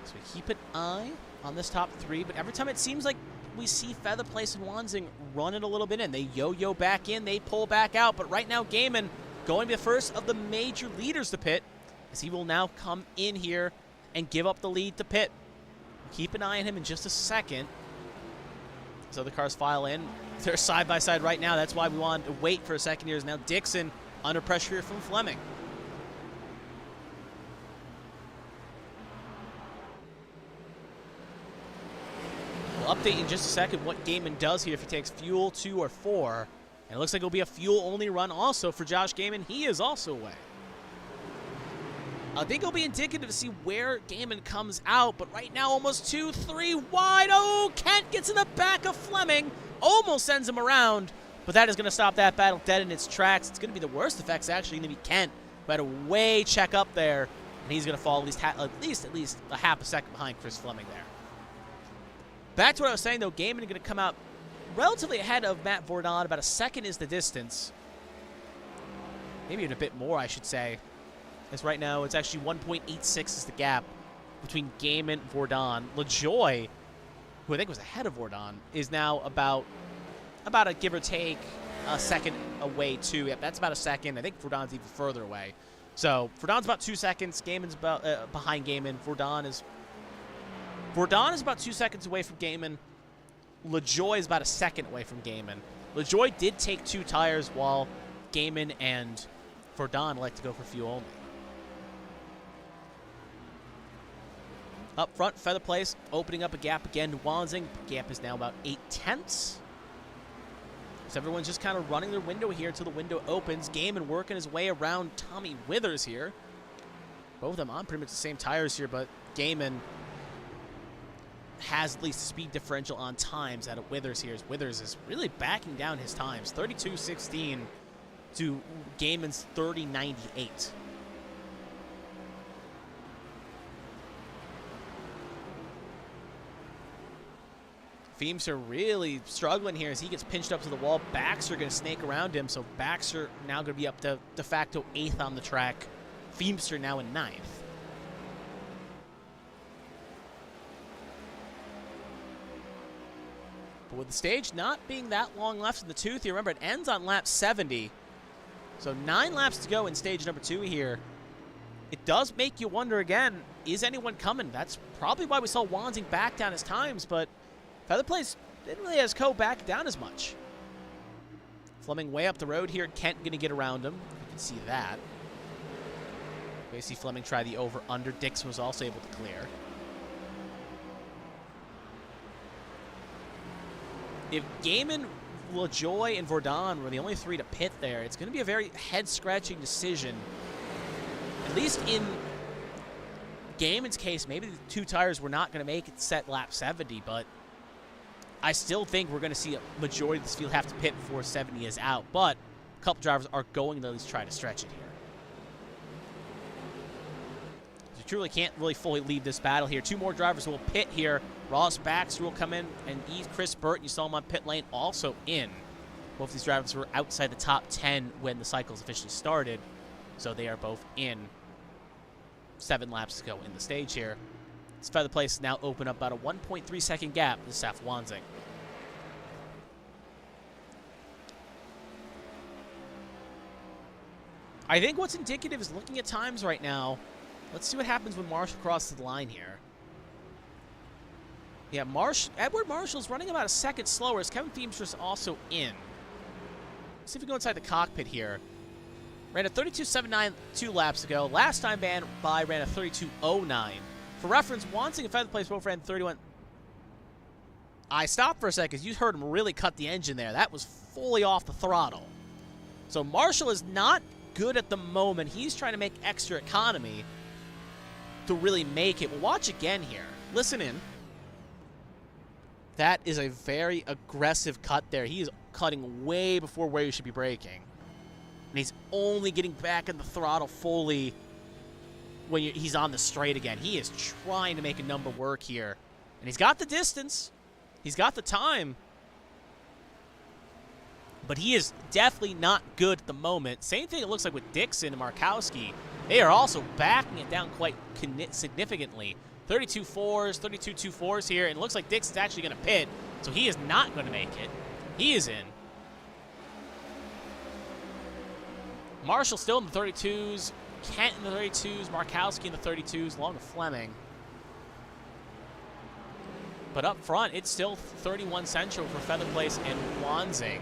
So we keep an eye on this top 3, but every time it seems like we see Featherplace and Wanzing run it a little bit in. They yo-yo back in, they pull back out, but right now Gaiman going to be the first of the major leaders to pit, as he will now come in here and give up the lead to pit. Keep an eye on him in just a second. So the cars file in. They're side by side right now. That's why we wanted to wait for a second here. Is now Dixon under pressure here from Fleming. We'll update in just a second what Gaiman does here if he takes fuel 2 or 4. And it looks like it'll be a fuel-only run also for Josh Gaiman. He is also away. I think it'll be indicative to see where Gaiman comes out, but right now almost 2-3 wide. Oh, Kent gets in the back of Fleming. Almost sends him around, but that is going to stop that battle dead in its tracks. It's going to be the worst effects actually going to be Kent, who had a way check up there, and he's going to fall at least a half a second behind Chris Fleming there. Back to what I was saying, though, Gaiman is going to come out relatively ahead of Matt Fordon. About a second is the distance. Maybe even a bit more, I should say. As right now, it's actually 1.86 is the gap between Gaiman and Fordon. LaJoy, who I think was ahead of Fordon, is now about a give or take a second away too. Yep, that's about a second. I think Fordon's even further away. So Fordon's about 2 seconds. Gaiman's about behind Gaiman. Fordon is about 2 seconds away from Gaiman. LaJoy is about a second away from Gaiman. LaJoy did take 2 tires, while Gaiman and Fordon like to go for fuel only. Up front, Feather Place opening up a gap again to Wanzing. Gap is now about 8/10. So everyone's just kind of running their window here until the window opens. Gaiman working his way around Tommy Withers here. Both of them on pretty much the same tires here, but Gaiman has at least a speed differential on times out of Withers here. Withers is really backing down his times. 32.16 to Gaiman's 30.98. Feemster really struggling here as he gets pinched up to the wall. Baxter going to snake around him, so Baxter now going to be up to de facto 8th on the track. Feemster now in 9th. But with the stage not being that long left in the tooth here, remember it ends on lap 70. So 9 laps to go in stage number 2 here. It does make you wonder again, is anyone coming? That's probably why we saw Wanzing back down his times, but Feather Place didn't really as Co back down as much. Fleming way up the road here. Kent going to get around him. You can see that. We see Fleming try the over-under. Dixon was also able to clear. If Gaiman, LaJoy, and Vordon were the only 3 to pit there, it's going to be a very head-scratching decision. At least in Gaiman's case, maybe the 2 tires were not going to make it set lap 70, but I still think we're going to see a majority of this field have to pit before 70 is out, but a couple drivers are going to at least try to stretch it here. You truly can't really fully leave this battle here. 2 more drivers will pit here. Ross Baxter will come in, and Chris Burton, you saw him on pit lane, also in. Both of these drivers were outside the top 10 when the cycles officially started, so they are both in. 7 laps to go in the stage here. This Feather Place now open up about a 1.3 second gap to Seth Wanzing. I think what's indicative is looking at times right now. Let's see what happens when Marshall crosses the line here. Yeah, Edward Marshall's running about a second slower as Kevin Feemster's also in. Let's see if we go inside the cockpit here. Ran a 32.79 2 laps ago. Last time ran a 32.09. For reference, Wanzing and Feather Place both ran 31. I stopped for a second because you heard him really cut the engine there. That was fully off the throttle. So Marshall is not good at the moment. He's trying to make extra economy to really make it. We'll watch again here. Listen in. That is a very aggressive cut there. He is cutting way before where you should be braking. And he's only getting back in the throttle fully when he's on the straight again. He is trying to make a number work here. And he's got the distance. He's got the time. But he is definitely not good at the moment. Same thing it looks like with Dixon and Markowski. They are also backing it down quite significantly. 32.4s, 32.24s here. And it looks like Dixon's actually going to pit. So he is not going to make it. He is in. Marshall still in the 32s. Kent in the 32s, Markowski in the 32s, along with Fleming. But up front, it's still 31 Central for Feather Place and Wanzing,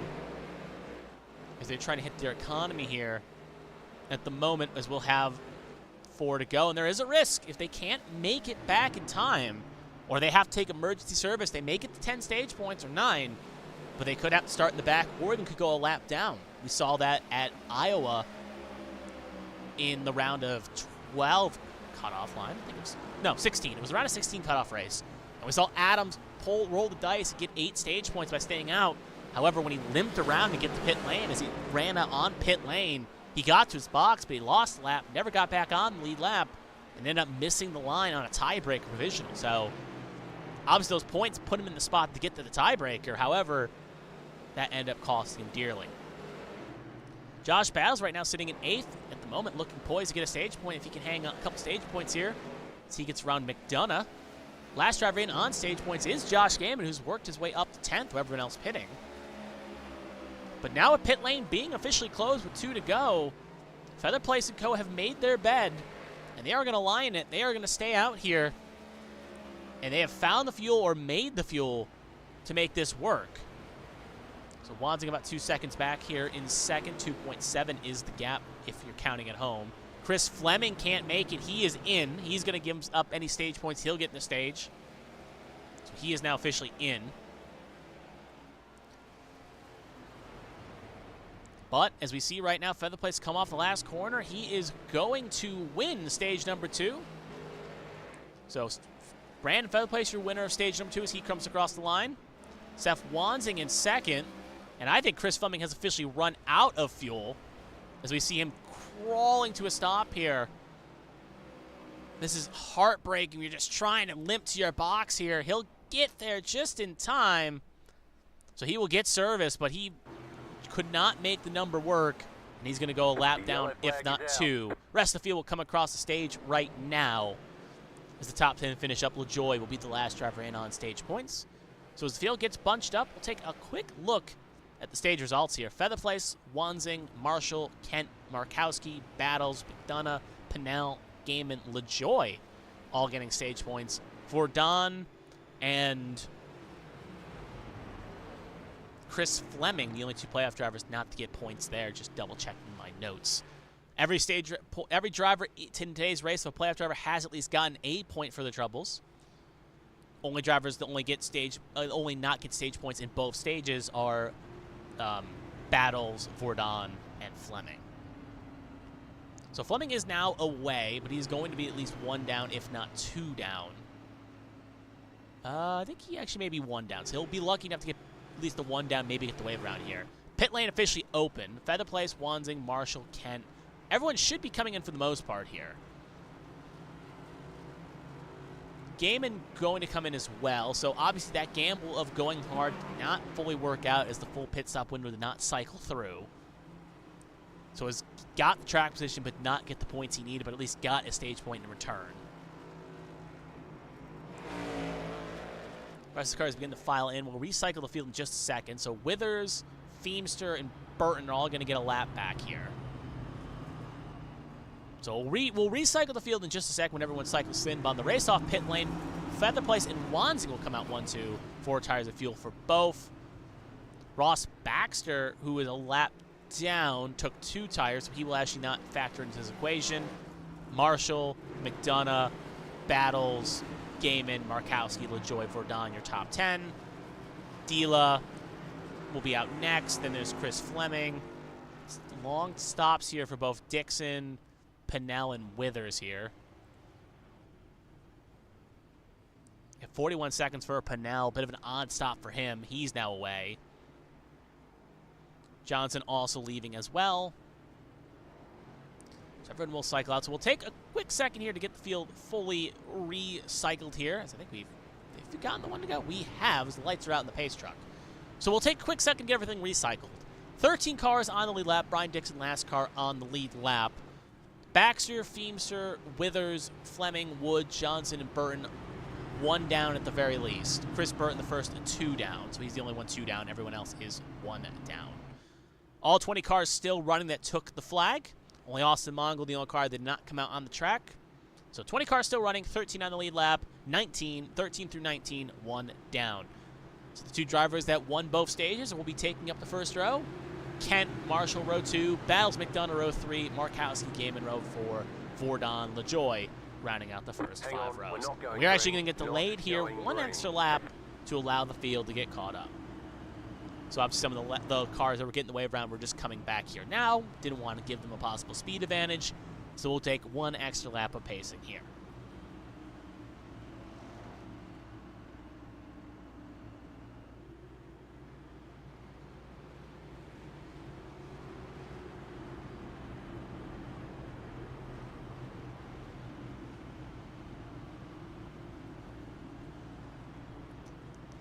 as they're trying to hit their economy here at the moment, as we'll have 4 to go. And there is a risk if they can't make it back in time, or they have to take emergency service. They make it to 10 stage points or 9, but they could have to start in the back, or even could go a lap down. We saw that at Iowa in the round of 12 cutoff line. I think it was, no, 16. It was around a 16 cutoff race. And we saw Adams roll the dice and get 8 stage points by staying out. However, when he limped around to get to pit lane, as he ran out on pit lane, he got to his box, but he lost the lap, never got back on the lead lap, and ended up missing the line on a tiebreaker provisional. So, obviously those points put him in the spot to get to the tiebreaker. However, that ended up costing him dearly. Josh Battles right now sitting in 8th at the moment, looking poised to get a stage point if he can hang a couple stage points here as he gets around McDonough. Last driver in on stage points is Josh Gaiman, who's worked his way up to 10th with everyone else pitting. But now with pit lane being officially closed with 2 to go, Feather Place and Co. have made their bed, and they are going to line it. They are going to stay out here, and they have found the fuel or made the fuel to make this work. So Wanzing about 2 seconds back here in second. 2.7 is the gap if you're counting at home. Chris Fleming can't make it. He is in. He's going to give up any stage points he'll get in the stage. So he is now officially in. But as we see right now, Featherplace come off the last corner. He is going to win stage number 2. So Brandon Featherplace, your winner of stage number 2 as he comes across the line. Seth Wansing in second. And I think Chris Fleming has officially run out of fuel as we see him crawling to a stop here. This is heartbreaking. You're just trying to limp to your box here. He'll get there just in time. So he will get service, but he could not make the number work, and he's going to go a lap down, if not 2. Rest of the field will come across the stage right now as the top 10 finish up. LaJoy will be the last driver in on stage points. So as the field gets bunched up, we'll take a quick look at the stage results here. Featherplace, Wansing, Marshall, Kent, Markowski, Battles, McDonough, Pinnell, Gaiman, LaJoy all getting stage points. For Don and Chris Fleming, the only 2 playoff drivers not to get points there. Just double checking my notes. Every driver in today's race, if a playoff driver has at least gotten a point for the troubles. Only drivers that only not get stage points in both stages are Battles, Vordon, and Fleming. So Fleming is now away, but he's going to be at least 1 down, if not 2 down. I think he actually may be 1 down, so he'll be lucky enough to get at least the 1 down, maybe get the wave around here. Pit lane officially open. Featherplace, Wansing, Marshall, Kent. Everyone should be coming in for the most part here. Gaiman going to come in as well, so obviously that gamble of going hard did not fully work out as the full pit stop window did not cycle through. So has got the track position but not get the points he needed, but at least got a stage point in return. The rest of the cars begin to file in. We'll recycle the field in just a second. So Withers, Feemster, and Burton are all going to get a lap back here. So we'll recycle the field in just a sec when everyone cycles in. But on the race-off pit lane, Featherplace and Wansing will come out 1-2. 4 tires of fuel for both. Ross Baxter, who is a lap down, took 2 tires, so he will actually not factor into his equation. Marshall, McDonough, Battles, Gaiman, Markowski, LaJoy, Vordon, your top 10. Dila will be out next. Then there's Chris Fleming. Long stops here for both Dixon, Pinnell, and Withers here. 41 seconds for Pinnell. Bit of an odd stop for him. He's now away. Johnson also leaving as well. So everyone will cycle out. So we'll take a quick second here to get the field fully recycled here. As I think we've gotten the one to go. We have, as the lights are out in the pace truck. So we'll take a quick second to get everything recycled. 13 cars on the lead lap. Brian Dixon, last car on the lead lap. Baxter, Feemster, Withers, Fleming, Wood, Johnson, and Burton 1 down at the very least. Chris Burton the first 2 down. So he's the only one 2 down. Everyone else is 1 down. All 20 cars still running that took the flag. Only Austin Mongol, the only car that did not come out on the track. So 20 cars still running, 13 on the lead lap, 13 through 19, 1 down. So the 2 drivers that won both stages will be taking up the first row. Kent, Marshall, row 2, Battles, McDonough, row 3, Markowski, Gaiman, row 4, Vordon, LaJoy, rounding out the first 5 rows. We're actually going to get delayed here 1 extra lap to allow the field to get caught up. So obviously some of the cars that were getting the wave around were just coming back here now. Didn't want to give them a possible speed advantage. So we'll take 1 extra lap of pacing here.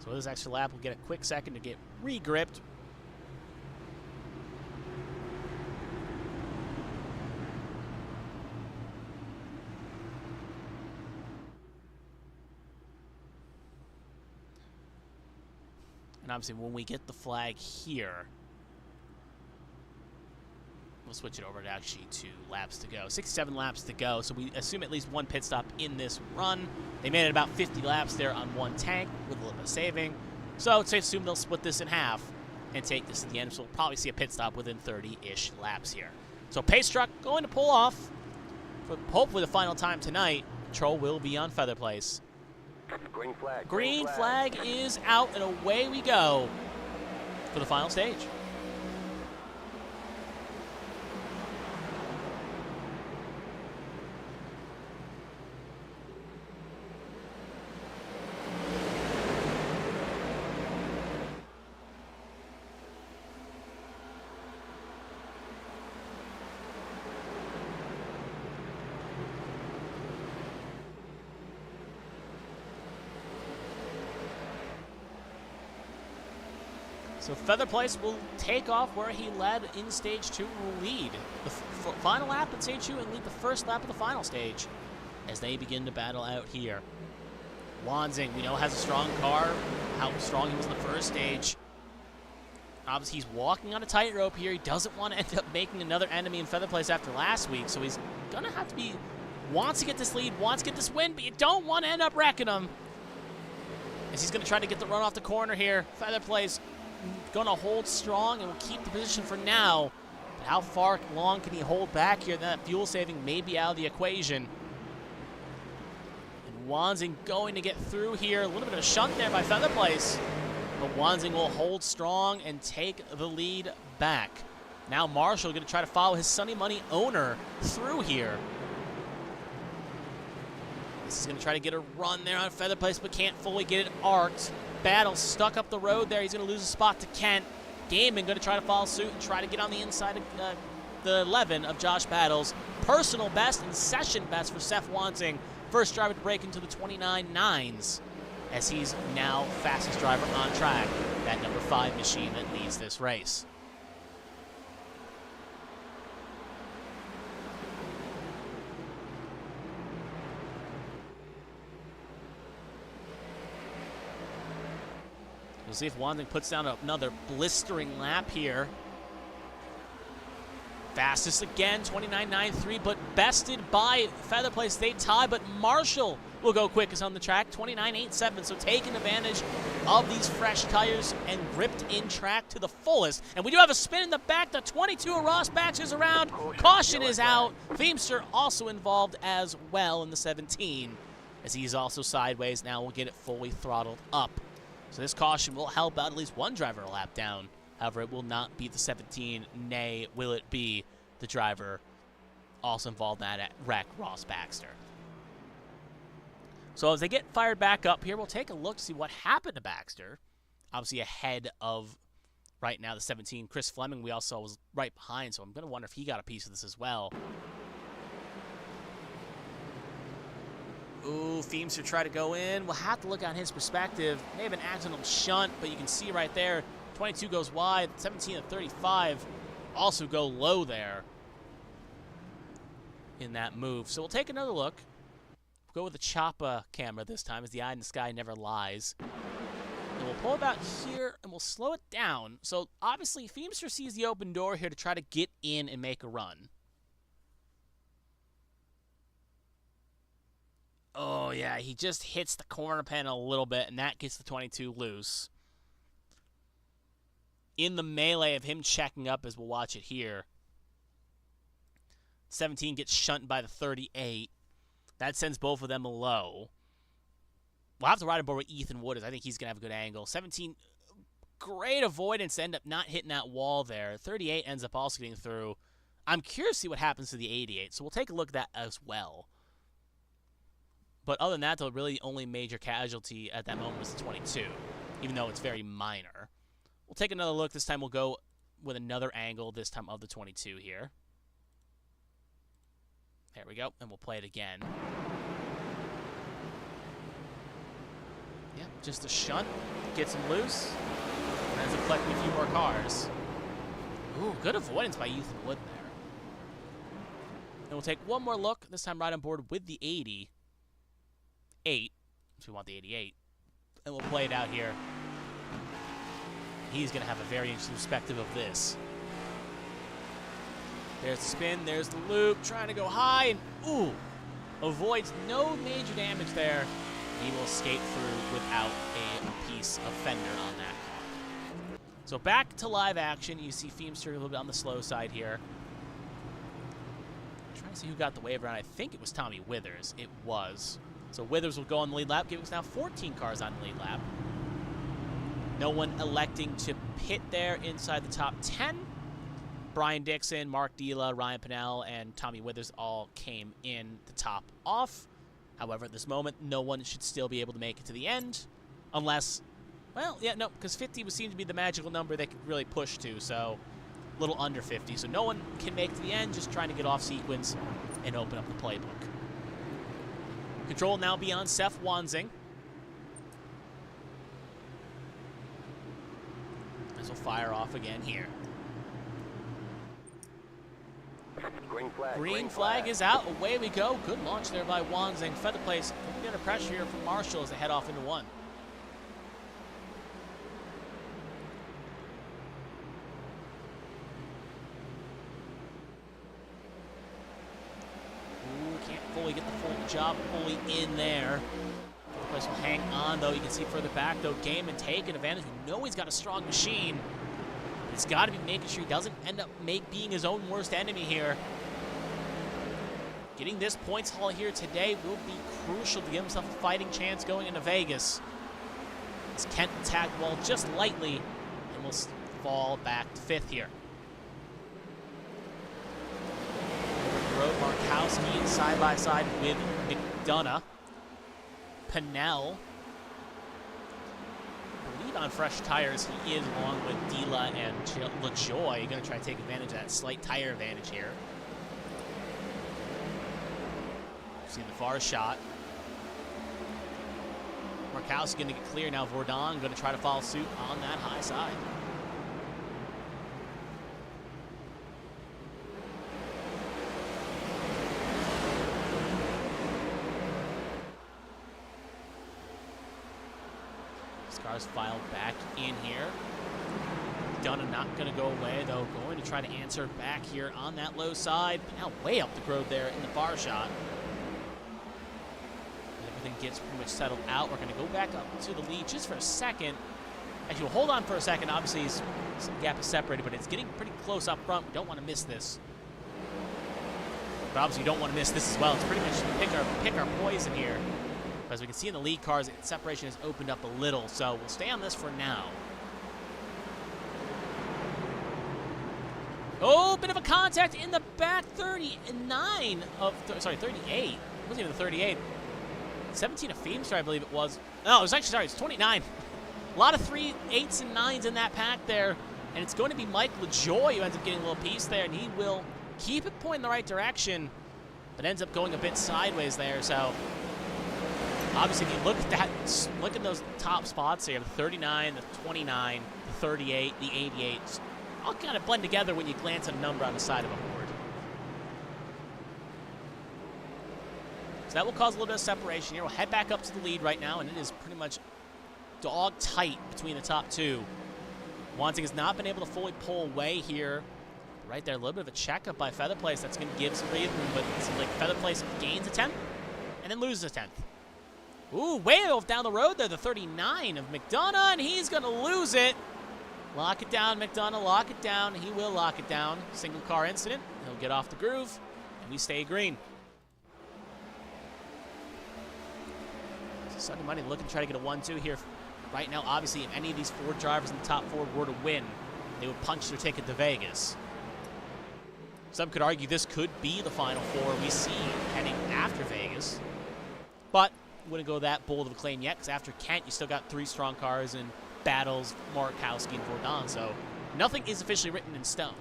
So this extra lap will get a quick second to get re-gripped. And obviously when we get the flag here, we'll switch it over to actually 2 laps to go. 67 laps to go, so we assume at least 1 pit stop in this run. They made it about 50 laps there on 1 tank with a little bit of saving. So I would say assume they'll split this in half and take this to the end. So we'll probably see a pit stop within 30-ish laps here. So pace truck going to pull off. for hopefully the final time tonight, Troll will be on Feather Place. Green flag. Green flag is out, and away we go for the final stage. So Feather Place will take off where he led in Stage 2, will lead the final lap in Stage 2 and lead the first lap of the final stage as they begin to battle out here. Wanzing, we know, has a strong car, how strong he was in the first stage. Obviously, he's walking on a tightrope here. He doesn't want to end up making another enemy in Feather Place after last week, so he's going to have to be, wants to get this lead, wants to get this win, but you don't want to end up wrecking him. As he's going to try to get the run off the corner here. Feather Place going to hold strong and will keep the position for now. But how far long can he hold back here? That fuel saving may be out of the equation. And Wanzing going to get through here. A little bit of a shunt there by Feather Place. But Wanzing will hold strong and take the lead back. Now Marshall going to try to follow his Sunny Money owner through here. This is going to try to get a run there on Feather Place, but can't fully get it arced. Battle stuck up the road there. He's going to lose a spot to Kent. Gaiman going to try to follow suit and try to get on the inside of the 11 of Josh Battles. Personal best and session best for Seth Wanzing. First driver to break into the 29.9s as he's now fastest driver on track. That number 5 machine that leads this race. We'll see if Wanzing puts down another blistering lap here. Fastest again, 29.93, but bested by Feather Place. They tie, but Marshall will go quickest on the track, 29.87. So taking advantage of these fresh tires and ripped in track to the fullest. And we do have a spin in the back. The 22 of Ross Baxter's around. Caution is out. Feemster also involved as well in the 17, as he's also sideways. Now we'll get it fully throttled up. So this caution will help out at least one driver a lap down. However, it will not beat the 17, nay, will it be the driver also involved in that wreck, Ross Baxter. So as they get fired back up here, we'll take a look to see what happened to Baxter. Obviously ahead of, right now, the 17. Chris Fleming, we also was right behind, so I'm going to wonder if he got a piece of this as well. Ooh, Feemster try to go in. We'll have to look on his perspective. May have an accidental shunt, but you can see right there, 22 goes wide, 17 and 35 also go low there in that move. So we'll take another look. We'll go with the Choppa camera this time, as the eye in the sky never lies. And we'll pull about here, and we'll slow it down. So obviously, Feemster sees the open door here to try to get in and make a run. Oh, yeah, he just hits the corner pin a little bit, and that gets the 22 loose. In the melee of him checking up, as we'll watch it here, 17 gets shunted by the 38. That sends both of them low. We'll have to ride aboard with Ethan Wood, as I think he's going to have a good angle. 17, great avoidance to end up not hitting that wall there. 38 ends up also getting through. I'm curious to see what happens to the 88, so we'll take a look at that as well. But other than that, the really only major casualty at that moment was the 22, even though it's very minor. We'll take another look. This time we'll go with another angle, this time of the 22 here. There we go, and we'll play it again. Yeah, just a shunt, gets him loose, and ends up collecting a few more cars. Ooh, good avoidance by Ethan Wood there. And we'll take one more look, this time right on board with the 88, so we want the 88, and we'll play it out here. He's going to have a very interesting perspective of this. There's the spin, there's the loop, trying to go high, and ooh, avoids no major damage there. He will escape through without a piece of fender on that car. So back to live action. You see Feemster a little bit on the slow side here. Trying Let's see who got the wave around. I think it was Tommy Withers. It was. So Withers will go on the lead lap, giving us now 14 cars on the lead lap. No one electing to pit there inside the top 10. Brian Dixon, Mark Dila, Ryan Pinnell, and Tommy Withers all came in the top off. However, at this moment, no one should still be able to make it to the end. Unless, well, yeah, no, because 50 would seem to be the magical number they could really push to, so a little under 50. So no one can make it to the end, just trying to get off sequence and open up the playbook. Control now be on Seth Wanzing. This will fire off again here. Green flag. Green flag is out. Away we go. Good launch there by Wanzing. Feather Place coming under pressure here from Marshall as they head off into one. Ooh, can't fully get the full job fully in there. Feather Place will hang on, though. You can see further back, though, Game and taking advantage. We know he's got a strong machine. He's got to be making sure he doesn't end up being his own worst enemy here. Getting this points haul here today will be crucial to give himself a fighting chance going into Vegas. As Kent tagged the wall just lightly and will fall back to 5th here. Over the road, Markowski side by side with McDonough. Pinnell, I believe on fresh tires, he is along with Dila and LaJoy. Going to try to take advantage of that slight tire advantage here. See the far shot. Markowski going to get clear now. Vordon going to try to follow suit on that high side. These cars filed back in here. Dunn not going to go away, though. Going to try to answer back here on that low side. Now way up the road there in the far shot. Gets pretty much settled out. We're going to go back up to the lead just for a second. Actually, we'll hold on for a second. Obviously, some gap is separated, but it's getting pretty close up front. We don't want to miss this. But obviously, you don't want to miss this as well. It's pretty much pick our poison here. But as we can see in the lead cars, separation has opened up a little. So we'll stay on this for now. Oh, bit of a contact in the back. 38. It wasn't even the 38. 17 of Feemster, I believe it was. No, it was actually, sorry, it's 29. A lot of 3, 8s, and 9s in that pack there. And it's going to be Mike LaJoy who ends up getting a little piece there, and he will keep it pointing in the right direction, but ends up going a bit sideways there. So, obviously, if you look at that, look at those top spots here, the 39, the 29, the 38, the 88, all kind of blend together when you glance at a number on the side of a board. That will cause a little bit of separation here. We'll head back up to the lead right now, and it is pretty much dog tight between the top two. Wanting has not been able to fully pull away here. Right there, a little bit of a checkup by Feather Place. That's going to give some breathing room, but it's like Feather Place gains a 10th and then loses a 10th. Ooh, way off down the road there, the 39 of McDonough, and he's going to lose it. Lock it down, McDonough, lock it down. He will lock it down. Single car incident. He'll get off the groove, and we stay green. Sunday Monday looking to try to get a 1-2 here. Right now, obviously, if any of these 4 drivers in the top 4 were to win, they would punch their ticket to Vegas. Some could argue this could be the Final 4 we see heading after Vegas. But wouldn't go that bold of a claim yet, because after Kent, you still got 3 strong cars in Battles, Markowski, and Vordon. So nothing is officially written in stone.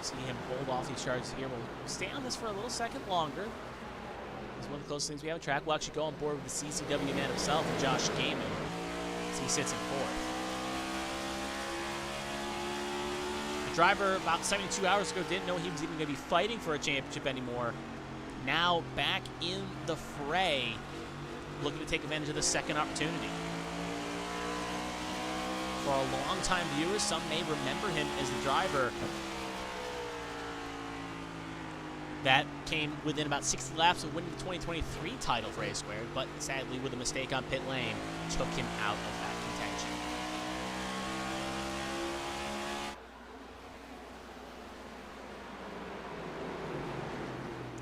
See him hold off these charges here. We'll stay on this for a little second longer. It's one of the closest things we have a track. We'll actually go on board with the CCW man himself, Josh Gaiman, as he sits in 4th. The driver about 72 hours ago didn't know he was even going to be fighting for a championship anymore. Now back in the fray, looking to take advantage of the second opportunity. For our longtime viewers, some may remember him as the driver That came within about 60 laps of winning the 2023 title for A Squared, but sadly, with a mistake on pit lane, took him out of that contention.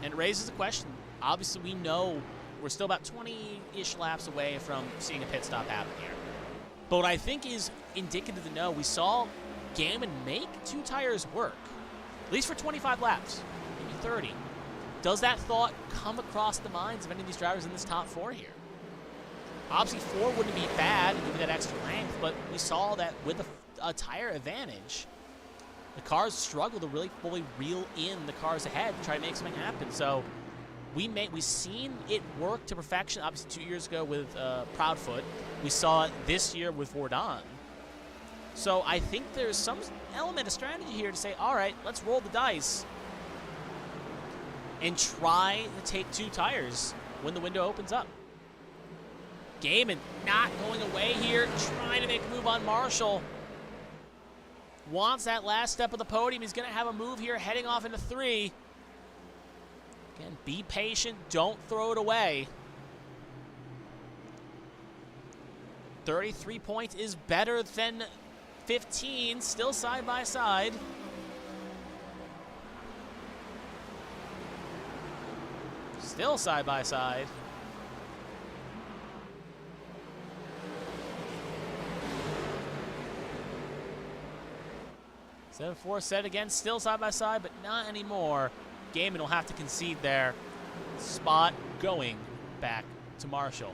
And it raises the question. Obviously, we know we're still about 20-ish laps away from seeing a pit stop happen here. But what I think is indicative to know, we saw Gaiman make 2 tires work, at least for 25 laps. 30. Does that thought come across the minds of any of these drivers in this top 4 here? Obviously, 4 wouldn't be bad and give you that extra length, but we saw that with a tire advantage, the cars struggle to really fully reel in the cars ahead and try to make something happen. So we've seen it work to perfection. Obviously, 2 years ago with Proudfoot. We saw it this year with Loudon. So I think there's some element of strategy here to say, all right, let's roll the dice and try to take 2 tires when the window opens up. Gaiman not going away here, trying to make a move on Marshall. Wants that last step of the podium. He's going to have a move here heading off into 3. Again, be patient. Don't throw it away. 33 points is better than 15. Still side by side. Still side by side. Seven 4 set again, still side by side, but not anymore. Gaiman will have to concede there. Spot going back to Marshall.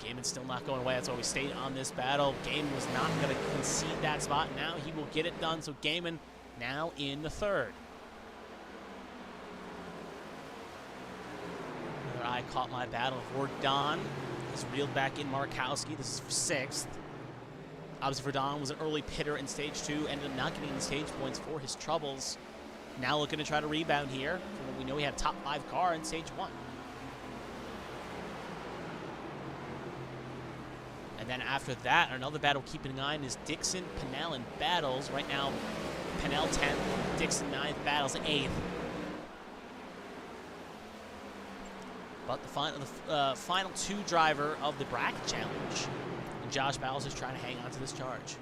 Gaiman's still not going away. That's why we stayed on this battle. Gaiman was not going to concede that spot. Now he will get it done. So Gaiman now in the 3rd. Another eye caught my battle. Verdon is reeled back in Markowski. This is 6th. Obviously, Verdon was an early pitter in stage 2. Ended up not getting the stage points for his troubles. Now looking to try to rebound here. From what we know, we have top 5 car in stage 1. And then after that, another battle keeping an eye on is Dixon, Pennell, and Battles. Right now, Pennell 10th, Dixon 9th, Battles 8th. But the final 2 driver of the bracket challenge, and Josh Battles is trying to hang on to this charge.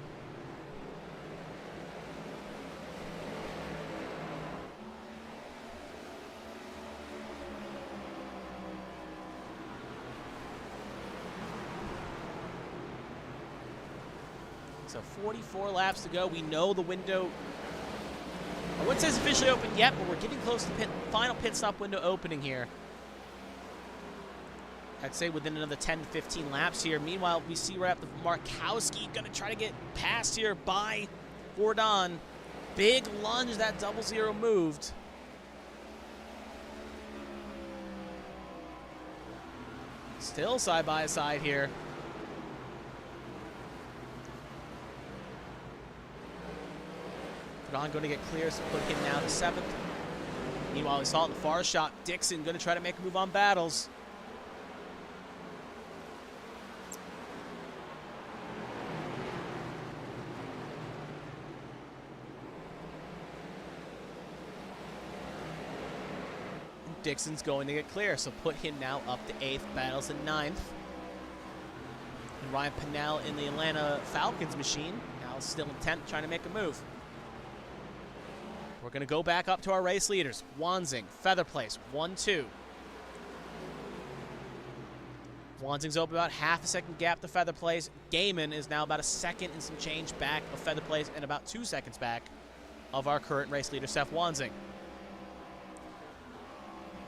So 44 laps to go. We know the window, I wouldn't say it's officially open yet, but we're getting close to the final pit stop window opening here. I'd say within another 10 to 15 laps here. Meanwhile, we see right up the Markowski going to try to get passed here by Verdon. Big lunge, that 00 moved. Still side by side here. Verdon going to get clear, so put him now to 7th. Meanwhile, we saw it in the far shot. Dixon going to try to make a move on Battles. And Dixon's going to get clear, so put him now up to 8th. Battles in 9th. And Ryan Pennell in the Atlanta Falcons machine, now still in 10th, trying to make a move. We're going to go back up to our race leaders. Wanzing, Feather Place, 1-2. Wanzing's open about half a second gap to Feather Place. Gaiman is now about a second and some change back of Feather Place and about 2 seconds back of our current race leader, Seth Wanzing.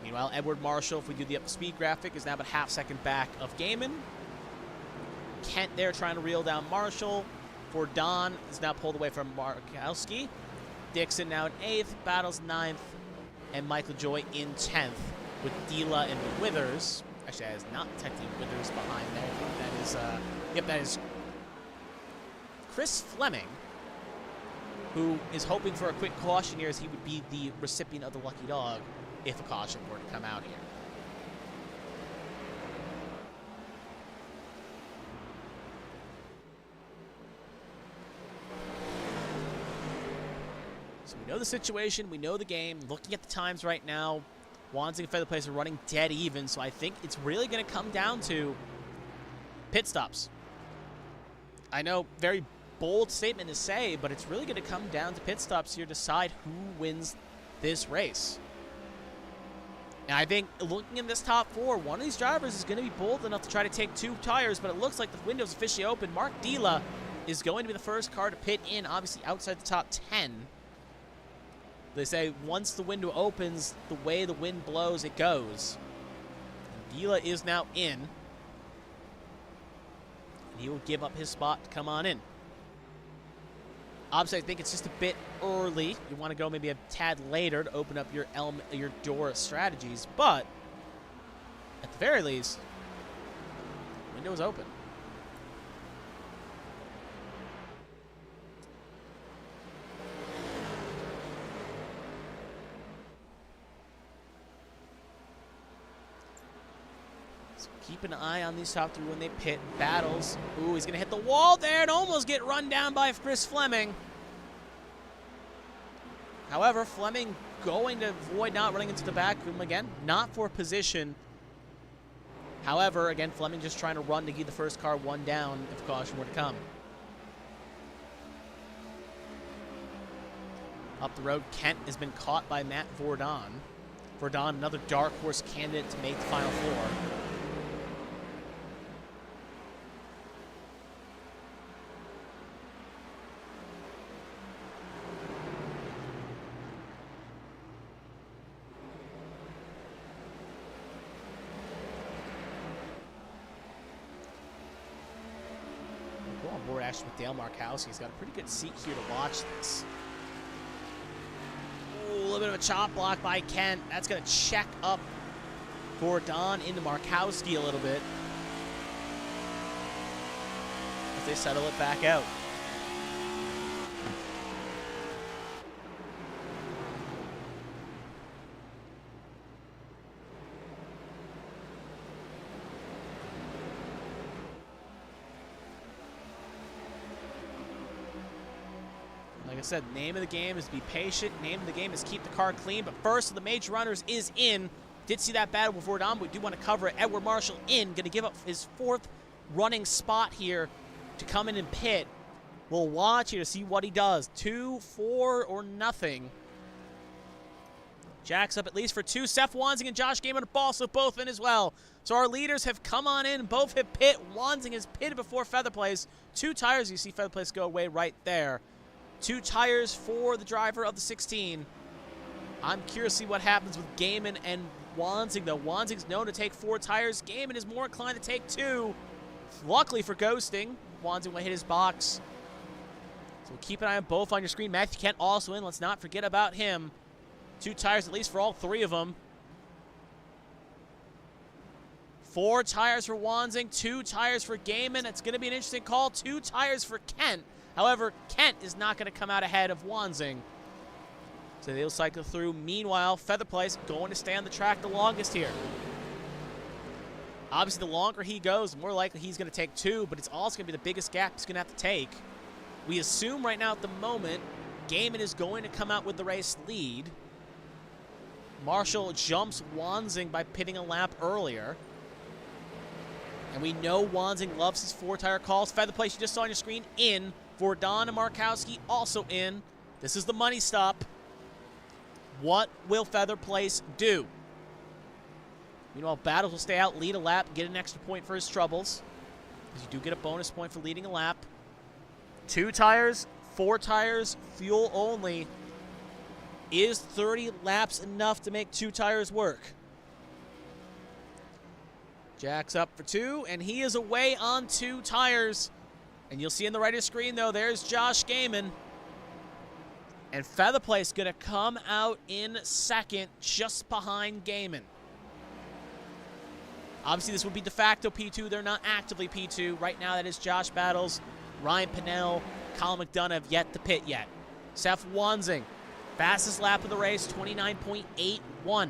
Meanwhile, Edward Marshall, if we do the up to speed graphic, is now about half second back of Gaiman. Kent there trying to reel down Marshall. Verdon is now pulled away from Markowski. Dixon now in 8th, Battles 9th, and Michael Joy in 10th with Dila and Withers. Actually, that is not technically Withers behind there. That is, that is Chris Fleming. who is hoping for a quick caution here, as he would be the recipient of the lucky dog if a caution were to come out here. So we know the situation, we know the game. Looking at the times right now, Wanzing and Feather Place are running dead even, so I think it's really going to come down to pit stops. I know, very bold statement to say, but it's really going to come down to pit stops here to decide who wins this race. And I think looking in this top four, one of these drivers is going to be bold enough to try to take 2 tires, but it looks like the window's officially open. Mark Dila is going to be the first car to pit in, obviously outside the top 10. They say once the window opens, the way the wind blows, it goes. And Dila is now in. And he will give up his spot to come on in. Obviously, I think it's just a bit early. You want to go maybe a tad later to open up your door strategies, but at the very least, the window is open. So keep an eye on these top 3 when they pit. Battles. Ooh, he's going to hit the wall there and almost get run down by Chris Fleming. However, Fleming going to avoid not running into the back room again. Not for position. However, again, Fleming just trying to run to get the first car 1 down if caution were to come. Up the road, Kent has been caught by Matt Vordon. Vordon, another dark horse candidate to make the Final Four. Go on board actually with Dale Markowski. He's got a pretty good seat here to watch this. Ooh, a little bit of a chop block by Kent. That's going to check up Vordon into Markowski a little bit as they settle it back out. Like I said, name of the game is be patient. Name of the game is keep the car clean. But first of the major runners is in. Did see that battle with Vordon, but we do want to cover it. Edward Marshall in. Going to give up his 4th running spot here to come in and pit. We'll watch here to see what he does. 2, 4, or nothing. Jacks up at least for 2. Seth Wanzing and Josh Gaiman are also both in as well. So our leaders have come on in. Both have pit. Wanzing has pitted before Feather Place. 2 tires. You see Feather Place go away right there. 2 tires for the driver of the 16. I'm curious to see what happens with Gaiman and Wanzing, though. Wanzing's known to take 4 tires. Gaiman is more inclined to take 2. Luckily for Ghosting, Wanzing will hit his box. So keep an eye on both on your screen. Matthew Kent also in. Let's not forget about him. 2 tires at least for all 3 of them. 4 tires for Wanzing, 2 tires for Gaiman. It's going to be an interesting call. 2 tires for Kent. However, Kent is not going to come out ahead of Wanzing. So they'll cycle through. Meanwhile, Feather Place going to stay on the track the longest here. Obviously, the longer he goes, the more likely he's going to take 2, but it's also going to be the biggest gap he's going to have to take. We assume right now at the moment, Gaiman is going to come out with the race lead. Marshall jumps Wanzing by pitting a lap earlier. And we know Wanzing loves his 4-tire calls. Feather Place, you just saw on your screen, in. Vordon and Markowski also in. This is the money stop. What will Feather Place do? Meanwhile, Battles will stay out, lead a lap, get an extra point for his troubles. Because you do get a bonus point for leading a lap. 2 tires, 4 tires, fuel only. Is 30 laps enough to make 2 tires work? Jack's up for 2, and he is away on 2 tires. And you'll see in the right of the screen, though, there's Josh Gaiman. And Feather Place going to come out in second, just behind Gaiman. Obviously, this would be de facto P2. They're not actively P2. Right now, that is Josh Battles, Ryan Pinnell, Colin McDonough have yet to pit yet. Seth Wanzing, fastest lap of the race, 29.81.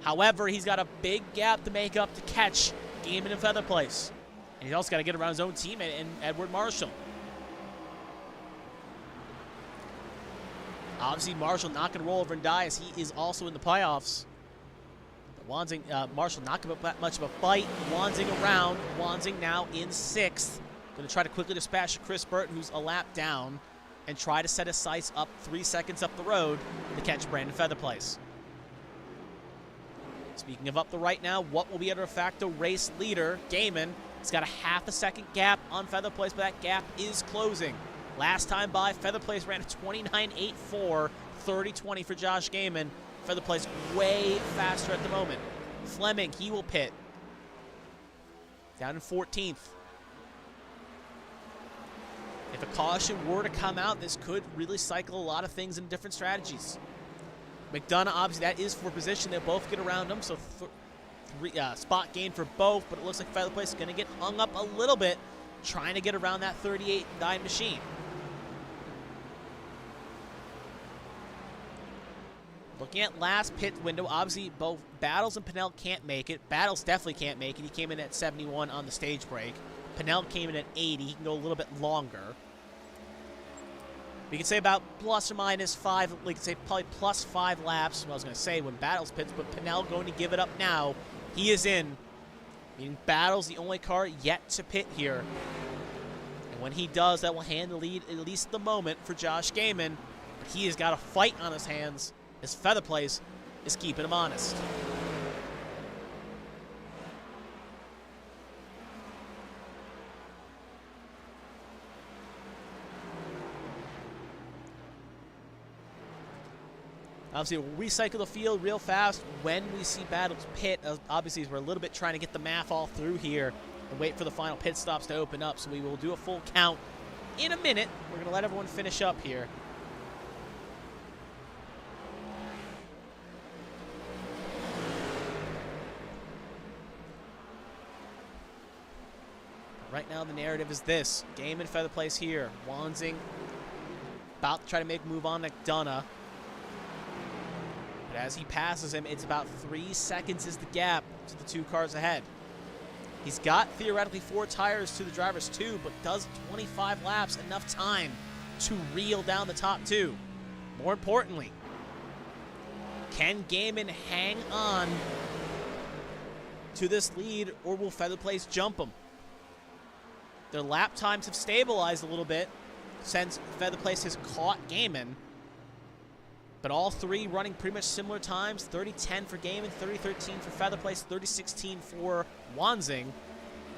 However, he's got a big gap to make up to catch Gaiman in Feather Place. And he's also got to get around his own teammate in Edward Marshall. Obviously, Marshall not going to roll over and die as he is also in the playoffs. Wanzing, Marshall not going to put much of a fight. Wanzing around. Wanzing now in 6th. Going to try to quickly dispatch Chris Burton, who's a lap down, and try to set his sights up 3 seconds up the road to catch Brandon Featherplace. Speaking of up the right now, what will be a de facto race leader? Gaiman. He's got a half a second gap on Featherplace, but that gap is closing. Last time by, Featherplace ran a 29.84, 30-20 for Josh Gaiman. Featherplace way faster at the moment. Fleming, he will pit. Down in 14th. If a caution were to come out, this could really cycle a lot of things in different strategies. McDonough, obviously, that is for position. They'll both get around him, so spot gain for both, but it looks like Featherplace is going to get hung up a little bit trying to get around that 38-9 machine. Looking at last pit window, obviously both Battles and Pinnell can't make it. Battles definitely can't make it. He came in at 71 on the stage break. Pinnell came in at 80. He can go a little bit longer. We can say about plus or minus 5. We can say probably plus 5 laps. Well, I was going to say when Battles pits, but Pinnell going to give it up now. He is in. Meaning Battles the only car yet to pit here. And when he does, that will hand the lead, at least at the moment, for Josh Gaiman. But he has got a fight on his hands. His Featherplace is keeping him honest. Obviously, we'll recycle the field real fast when we see Battles pit. Obviously, we're a little bit trying to get the math all through here and wait for the final pit stops to open up. So we will do a full count in a minute. We're going to let everyone finish up here. Right now, the narrative is this. Gaiman Featherplace here. Wanzing about to try to make a move on McDonough. But as he passes him, it's about 3 seconds is the gap to the 2 cars ahead. He's got theoretically 4 tires to the driver's 2, but does 25 laps enough time to reel down the top 2? More importantly, can Gaiman hang on to this lead, or will Featherplace jump him? Their lap times have stabilized a little bit since Featherplace has caught Gaiman. But all 3 running pretty much similar times. 30-10 for Gaiman, 30-13 for Featherplace, 30-16 for Wanzing.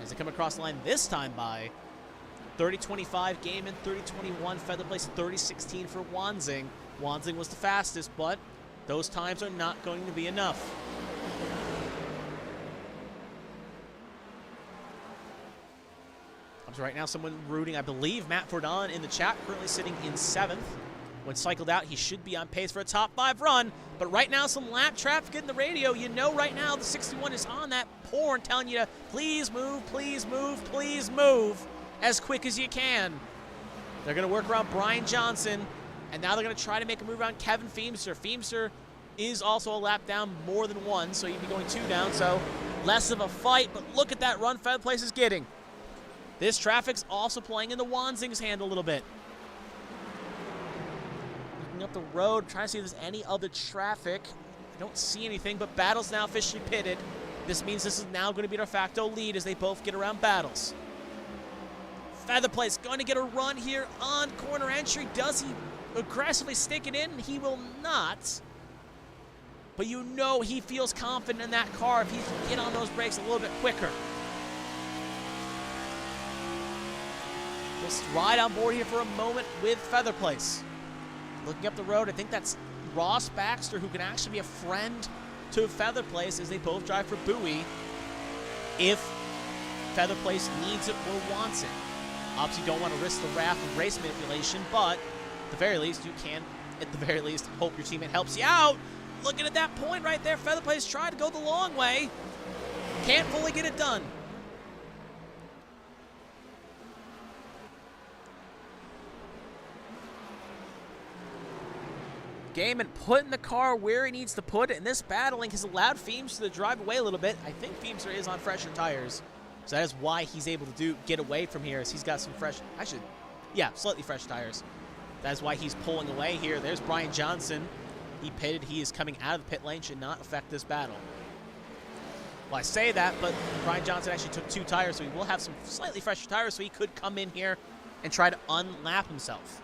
As they come across the line this time by 30-25 Gaiman, 30-21 Featherplace, 30-16 for Wanzing. Wanzing was the fastest, but those times are not going to be enough. Right now, someone rooting, I believe, Matt Fordon in the chat, currently sitting in 7th. When cycled out, he should be on pace for a top 5 run. But right now, some lap traffic in the radio. You know right now the 61 is on that horn telling you to please move, please move, please move as quick as you can. They're going to work around Brian Johnson, and now they're going to try to make a move around Kevin Feemster. Feemster is also a lap down more than 1, so you'd be going 2 down, so less of a fight. But look at that run Featherplace is getting. This traffic's also playing in the Wanzing's hand a little bit. Looking up the road, trying to see if there's any other traffic. I don't see anything, but Battles now officially pitted. This means this is now going to be de facto lead as they both get around Battles. Featherplace going to get a run here on corner entry. Does he aggressively stick it in? He will not. But you know he feels confident in that car if he can get on those brakes a little bit quicker. Just ride on board here for a moment with Featherplace. Looking up the road, I think that's Ross Baxter, who can actually be a friend to Featherplace as they both drive for Bowie if Featherplace needs it or wants it. Obviously, you don't want to risk the wrath of race manipulation, but at the very least, you can, at the very least, hope your teammate helps you out. Looking at that point right there, Featherplace tried to go the long way. Can't fully get it done. Gaiman putting the car where he needs to put it, and this battling has allowed Feemster to drive away a little bit. I think Feemster is on fresher tires, so that is why he's able to get away from here, as he's got some fresh, slightly fresh tires. That is why he's pulling away here. There's Brian Johnson. He pitted. He is coming out of the pit lane. Should not affect this battle. Well, I say that, but Brian Johnson actually took 2 tires, so he will have some slightly fresher tires, so he could come in here and try to unlap himself.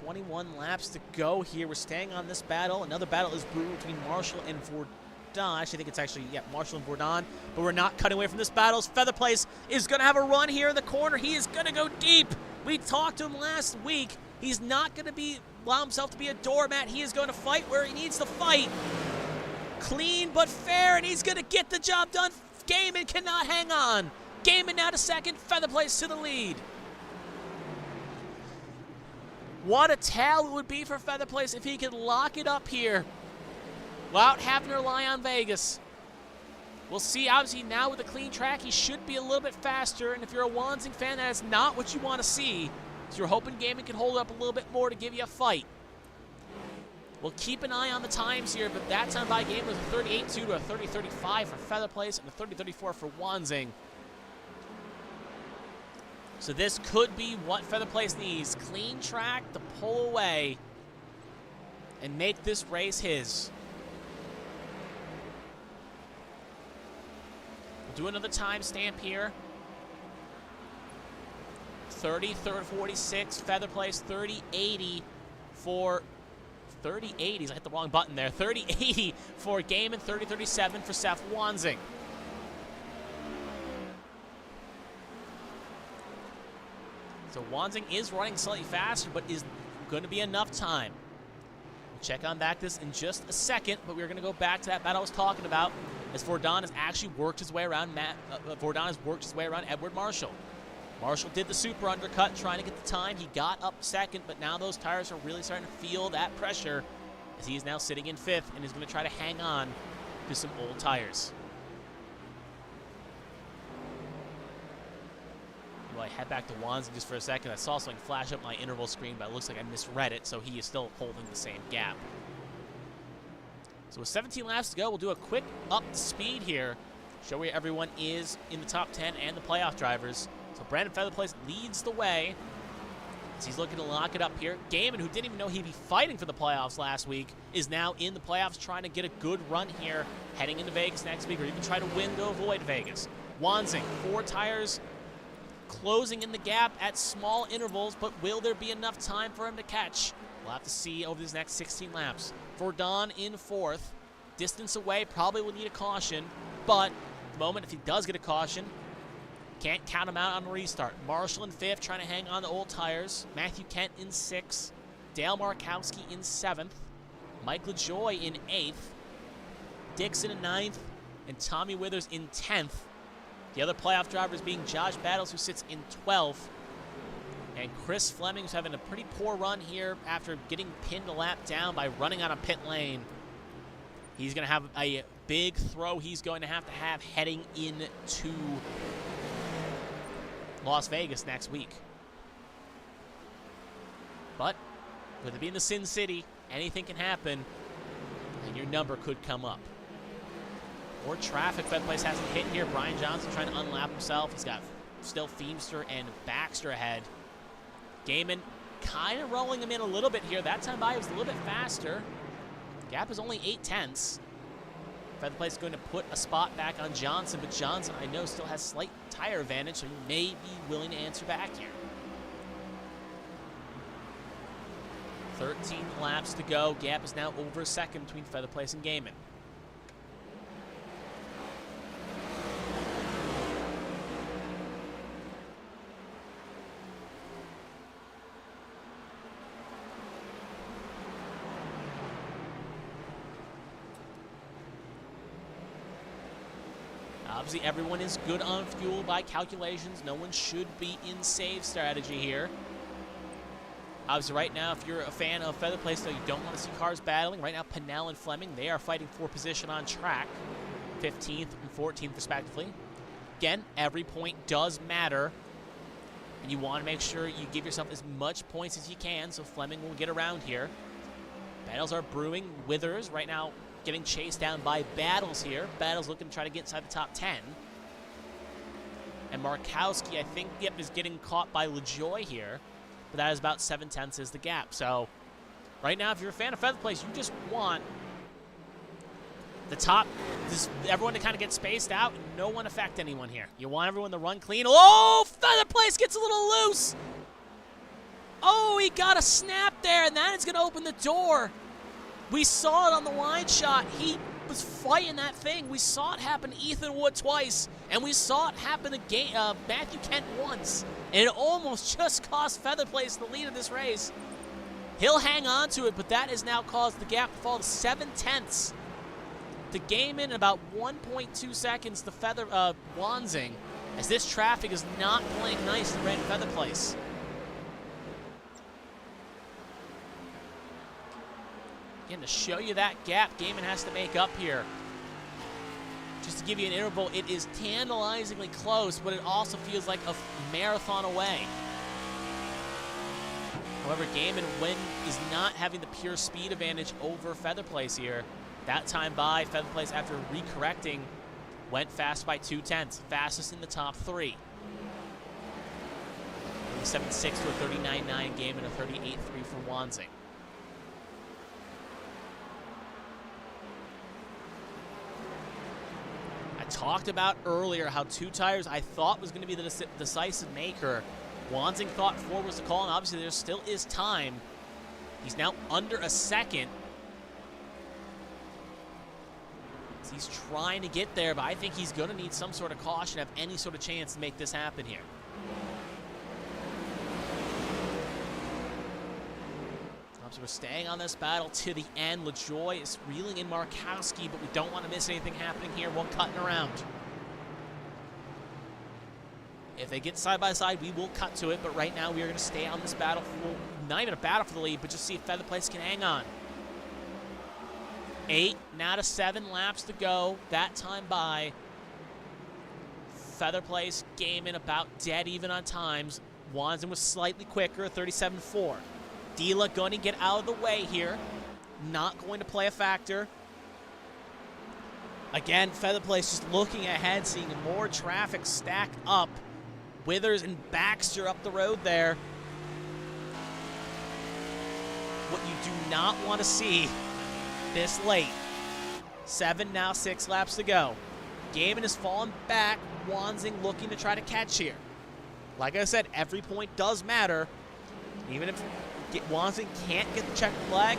21 laps to go here. We're staying on this battle. Another battle is brewing between Marshall and Bourdon. Actually, I think it's actually, Marshall and Bourdon. But we're not cutting away from this battle. Feather Place is going to have a run here in the corner. He is going to go deep. We talked to him last week. He's not going to allow himself to be a doormat. He is going to fight where he needs to fight. Clean but fair, and he's going to get the job done. Gaiman cannot hang on. Gaiman now to second. Feather Place to the lead. What a tale it would be for Feather Place if he could lock it up here without having to rely on Vegas. We'll see. Obviously, now with a clean track, he should be a little bit faster. And if you're a Wansing fan, that is not what you want to see. So you're hoping Gaiman can hold it up a little bit more to give you a fight. We'll keep an eye on the times here, but that time by Gaiman was a 38.2 to a 30.35 for Feather Place and a 30.34 for Wansing. So this could be what Feather Place needs. Clean track to pull away and make this race his. We'll do another timestamp here. 30.46, Feather Place, 30.80 for 30.80s. I hit the wrong button there. 30.80 for Gaiman, 30.37 for Seth Wansing. So Wansing is running slightly faster, but is going to be enough time. We'll check on this in just a second, but we're going to go back to that battle I was talking about, as Bourdon has actually worked his way around Edward Marshall. Marshall did the super undercut, trying to get the time. He got up second, but now those tires are really starting to feel that pressure, as he is now sitting in 5th and is going to try to hang on to some old tires. Well, I head back to Wansing just for a second. I saw something flash up my interval screen, but it looks like I misread it, so he is still holding the same gap. So with 17 laps to go, we'll do a quick up to speed here, show where everyone is in the top 10 and the playoff drivers. So Brandon Featherplace leads the way as he's looking to lock it up here. Gaiman, who didn't even know he'd be fighting for the playoffs last week, is now in the playoffs trying to get a good run here, heading into Vegas next week, or even try to win to avoid Vegas. Wansing, 4 tires, closing in the gap at small intervals, but will there be enough time for him to catch? We'll have to see over these next 16 laps. Bourdon in 4th. Distance away, probably will need a caution, but at the moment, if he does get a caution, can't count him out on the restart. Marshall in 5th, trying to hang on to old tires. Matthew Kent in 6th. Dale Markowski in 7th. Mike LaJoy in 8th. Dixon in 9th. And Tommy Withers in 10th. The other playoff drivers being Josh Battles, who sits in 12th. And Chris Fleming, who's having a pretty poor run here after getting pinned a lap down by running on a pit lane. He's going to have a big throw he's going to have heading into Las Vegas next week. But with it being the Sin City, anything can happen, and your number could come up. More traffic. Feather Place hasn't hit here. Brian Johnson trying to unlap himself. He's got still Feemster and Baxter ahead. Gaiman kind of rolling him in a little bit here. That time by, he was a little bit faster. Gap is only 0.8. Feather Place is going to put a spot back on Johnson, but Johnson, I know, still has slight tire advantage, so he may be willing to answer back here. 13 laps to go. Gap is now over a second between Feather Place and Gaiman. Obviously, everyone is good on fuel by calculations. No one should be in save strategy here. Obviously, right now, if you're a fan of Feather Place, though, you don't want to see cars battling. Right now, Pinnell and Fleming, they are fighting for position on track. 15th and 14th, respectively. Again, every point does matter. and you want to make sure you give yourself as much points as you can so Fleming will get around here. Battles are brewing. Withers right now getting chased down by Battles here. Battles looking to try to get inside the top 10. And Markowski, I think, is getting caught by LaJoy here. But that is about 7/10 is the gap. So right now, if you're a fan of Feather Place, you just want the top, everyone to kind of get spaced out and no one affect anyone here. You want everyone to run clean. Oh, Feather Place gets a little loose. Oh, he got a snap there, and that is going to open the door. We saw it on the line shot. He was fighting that thing. We saw it happen to Ethan Wood twice, and we saw it happen to Matthew Kent once, and it almost just cost Feather Place the lead of this race. He'll hang on to it, but that has now caused the gap to fall to 7/10. The game in about 1.2 seconds to Wanzing, as this traffic is not playing nice in Red Feather Place. Again, to show you that gap Gaiman has to make up here. Just to give you an interval, it is tantalizingly close, but it also feels like a marathon away. However, Gaiman, when is not having the pure speed advantage over Feather Place here, that time by Feather Place after recorrecting went fast by 2/10, fastest in the top 3. 7.6 to a 39.9 game and a 38.3 for Wanzing. I talked about earlier how 2 tires I thought was going to be the decisive maker. Wanzing thought 4 was the call, and obviously there still is time. He's now under a second. So he's trying to get there, but I think he's going to need some sort of caution to have any sort of chance to make this happen here. So we're staying on this battle to the end. LaJoy is reeling in Markowski, but we don't want to miss anything happening here while cutting around. If they get side by side, we will cut to it, but right now we are going to stay on this battle for, not even a battle for the lead, but just see if Feather Place can hang on. 8, now to 7 laps to go. That time by Feather Place, Gaiman about dead even on times. Wanzing was slightly quicker, 37.4. Dila going to get out of the way here. Not going to play a factor. Again, Feather Place just looking ahead, seeing more traffic stack up. Withers and Baxter up the road there. What you do not want to see this late. 7, now 6 laps to go. Gaiman has fallen back. Wanzing looking to try to catch here. Like I said, every point does matter. Even if Wanzing can't get the checkered flag,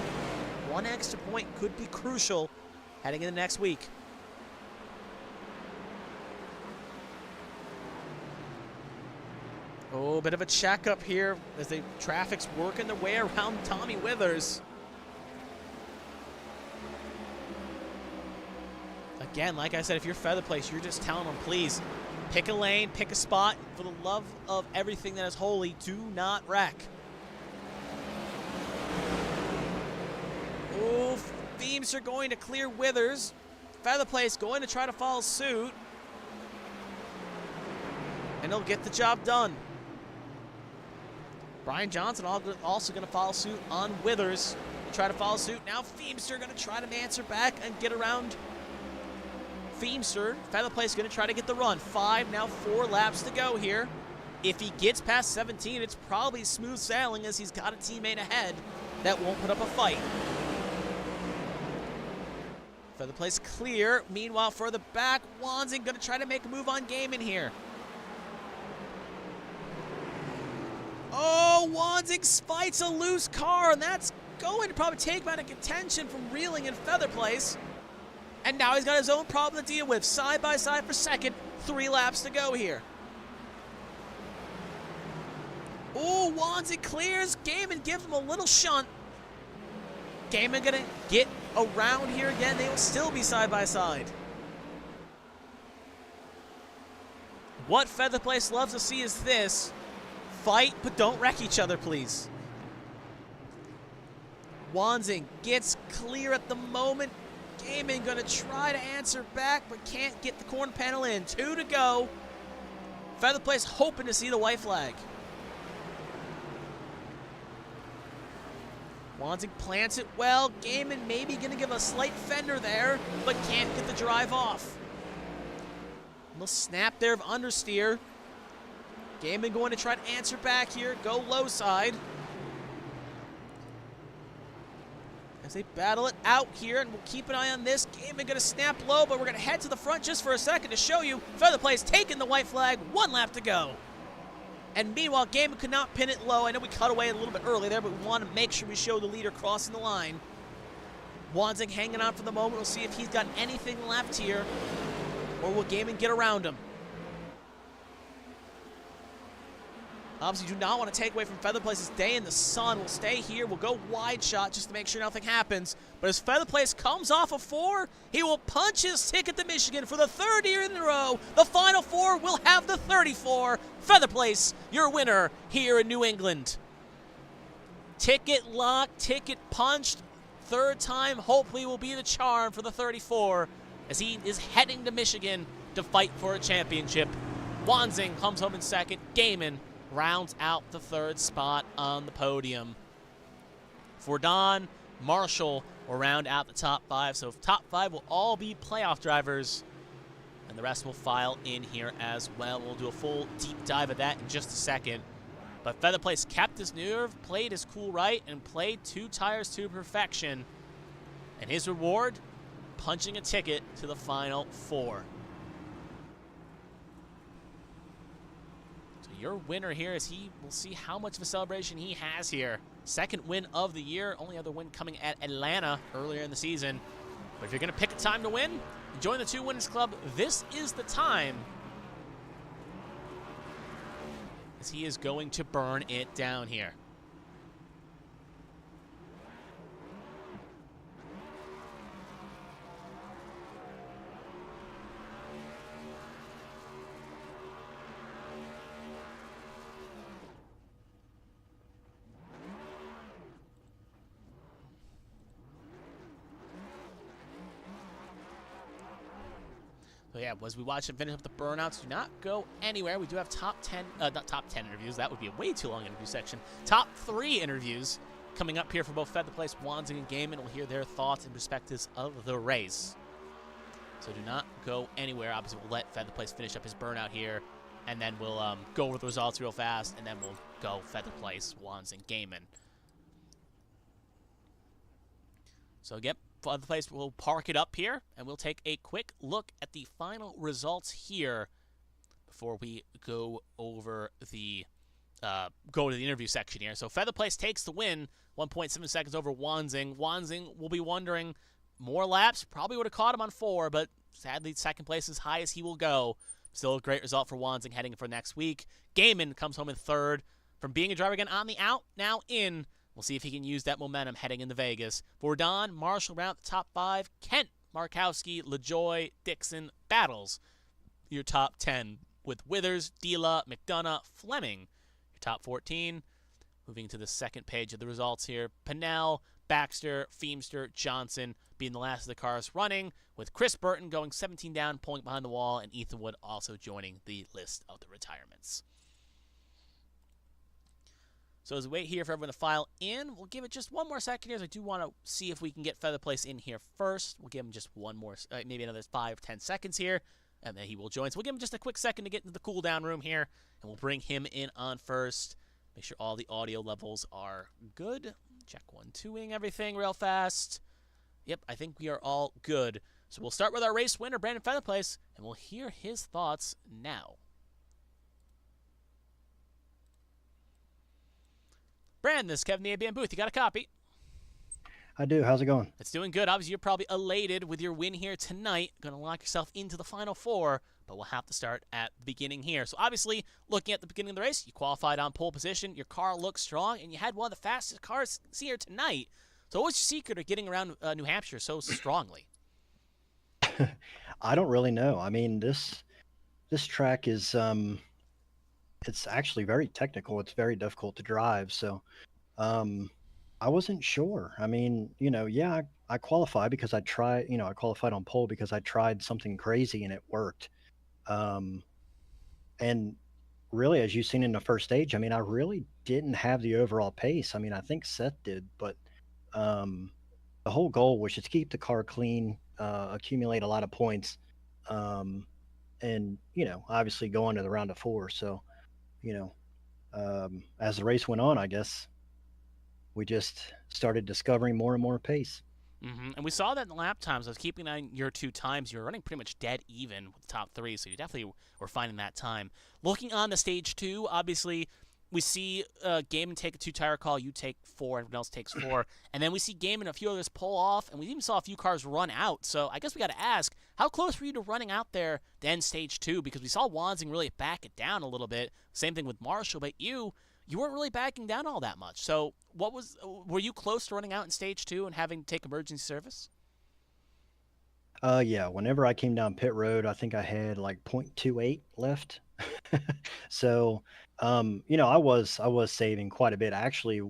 1 extra point could be crucial heading into next week. Oh, bit of a checkup here as the traffic's working their way around Tommy Withers. Again, like I said, if you're Feather Place, you're just telling them, please, pick a lane, pick a spot. For the love of everything that is holy, do not wreck. Oh, Beams are going to clear Withers. Feather Place going to try to follow suit. And he'll get the job done. Brian Johnson also going to follow suit on Withers. Try to follow suit. Now Feemster going to try to answer back and get around Feemster. Feather Place going to try to get the run. 5, now 4 laps to go here. If he gets past 17, it's probably smooth sailing as he's got a teammate ahead that won't put up a fight. Feather Place clear. Meanwhile, further back, Wanzing going to try to make a move on Gaiman here. Oh, Wanzing fights a loose car, and that's going to probably take him out of contention from reeling in Feather Place. And now he's got his own problem to deal with. Side by side for second. 3 laps to go here. Oh, Wanzing clears. Gaiman gives him a little shunt. Gaiman going to get around here again. They will still be side by side. What Feather Place loves to see is this. Fight, but don't wreck each other, please. Wanzing gets clear at the moment. Gaiman going to try to answer back, but can't get the corner panel in. 2 to go. Feather Place hoping to see the white flag. Wanzing plants it well. Gaiman maybe going to give a slight fender there, but can't get the drive off. Little snap there of understeer. Gaiman going to try to answer back here. Go low side. As they battle it out here, and we'll keep an eye on this. Gaiman going to snap low, but we're going to head to the front just for a second to show you. Feather Play's taking the white flag. 1 lap to go. And meanwhile, Gaiman could not pin it low. I know we cut away a little bit early there, but we want to make sure we show the leader crossing the line. Wanzing hanging on for the moment. We'll see if he's got anything left here, or will Gaiman get around him? Obviously, do not want to take away from Feather Play's day in the sun. We'll stay here. We'll go wide shot just to make sure nothing happens. But as Feather Place comes off a 4, he will punch his ticket to Michigan for the 3rd year in a row. The Final 4 will have the 34. Feather Place, your winner here in New England. Ticket locked, ticket punched. 3rd time hopefully will be the charm for the 34 as he is heading to Michigan to fight for a championship. Wanzing comes home in 2nd. Gaiman rounds out the 3rd spot on the podium. For Don, Marshall will round out the top 5. So top 5 will all be playoff drivers, and the rest will file in here as well. We'll do a full deep dive of that in just a second. But Feather Place kept his nerve, played his cool right, and played 2 tires to perfection. And his reward, punching a ticket to the Final 4. Your winner here is we'll see how much of a celebration he has here. 2nd win of the year, only other win coming at Atlanta earlier in the season. But if you're going to pick a time to win, join the 2 Winners Club. This is the time, as he is going to burn it down here. So yeah, as we watch him finish up the burnouts, do not go anywhere. We do have top 10, not top 10 interviews. That would be a way too long interview section. Top 3 interviews coming up here for both Feather Place, Wanzing, and Gaiman. We'll hear their thoughts and perspectives of the race. So do not go anywhere. Obviously, we'll let Feather Place finish up his burnout here, and then we'll go over the results real fast, and then we'll go Feather Place, Wanzing, Gaiman. So yep. Feather Place will park it up here, and we'll take a quick look at the final results here before we go over the go to the interview section here. So Feather Place takes the win, 1.7 seconds over Wanzing. Wanzing will be wondering, more laps, probably would have caught him on 4, but sadly 2nd place is high as he will go. Still a great result for Wanzing heading for next week. Gaiman comes home in 3rd. From being a driver again on the out, now in. We'll see if he can use that momentum heading into Vegas. For Don, Marshall round the top 5. Kent, Markowski, LaJoy, Dixon battles your top 10 with Withers, Dila, McDonough, Fleming. Your top 14. Moving to the 2nd page of the results here. Pennell, Baxter, Feemster, Johnson being the last of the cars running, with Chris Burton going 17 down, pulling behind the wall, and Ethan Wood also joining the list of the retirements. So as we wait here for everyone to file in, we'll give it just one more second here. I do want to see if we can get Feather Place in here first. We'll give him just one more, maybe another 5 or 10 seconds here, and then he will join. So we'll give him just a quick second to get into the cool down room here, and we'll bring him in on first. Make sure all the audio levels are good. Check 1, 2-ing everything real fast. Yep, I think we are all good. So we'll start with our race winner, Brandon Feather Place, and we'll hear his thoughts now. Brandon, this is Kevin the ABM booth. You got a copy? I do. How's it going? It's doing good. Obviously, you're probably elated with your win here tonight. Going to lock yourself into the Final 4, but we'll have to start at the beginning here. So obviously, looking at the beginning of the race, you qualified on pole position. Your car looks strong, and you had one of the fastest cars here tonight. So what's your secret of getting around New Hampshire so strongly? I don't really know. I mean, this track is it's actually very technical. It's very difficult to drive. So I wasn't sure. I mean, yeah, I qualified because I qualified on pole because I tried something crazy and it worked. And really, as you've seen in the first stage, I mean, I really didn't have the overall pace. I mean, I think Seth did, but The whole goal was just to keep the car clean, accumulate a lot of points, um, and obviously go on to the round of four. So you know, as the race went on, I guess we just started discovering more and more pace. And we saw that in the lap times. I was keeping on your 2 times. You were running pretty much dead even with the top three, so you definitely were finding that time. Looking on the stage two, obviously, we see Gaiman take a 2-tire call. You take four, everyone else takes four. And then we see Gaiman and a few others pull off, and we even saw a few cars run out. So I guess we got to ask, how close were you to running out there to end stage two? Because we saw Wanzing really back it down a little bit. Same thing with Marshall, but you weren't really backing down all that much. So were you close to running out in stage two and having to take emergency service? Yeah, whenever I came down pit road, I think I had like 0.28 left. So, I was saving quite a bit. Actually,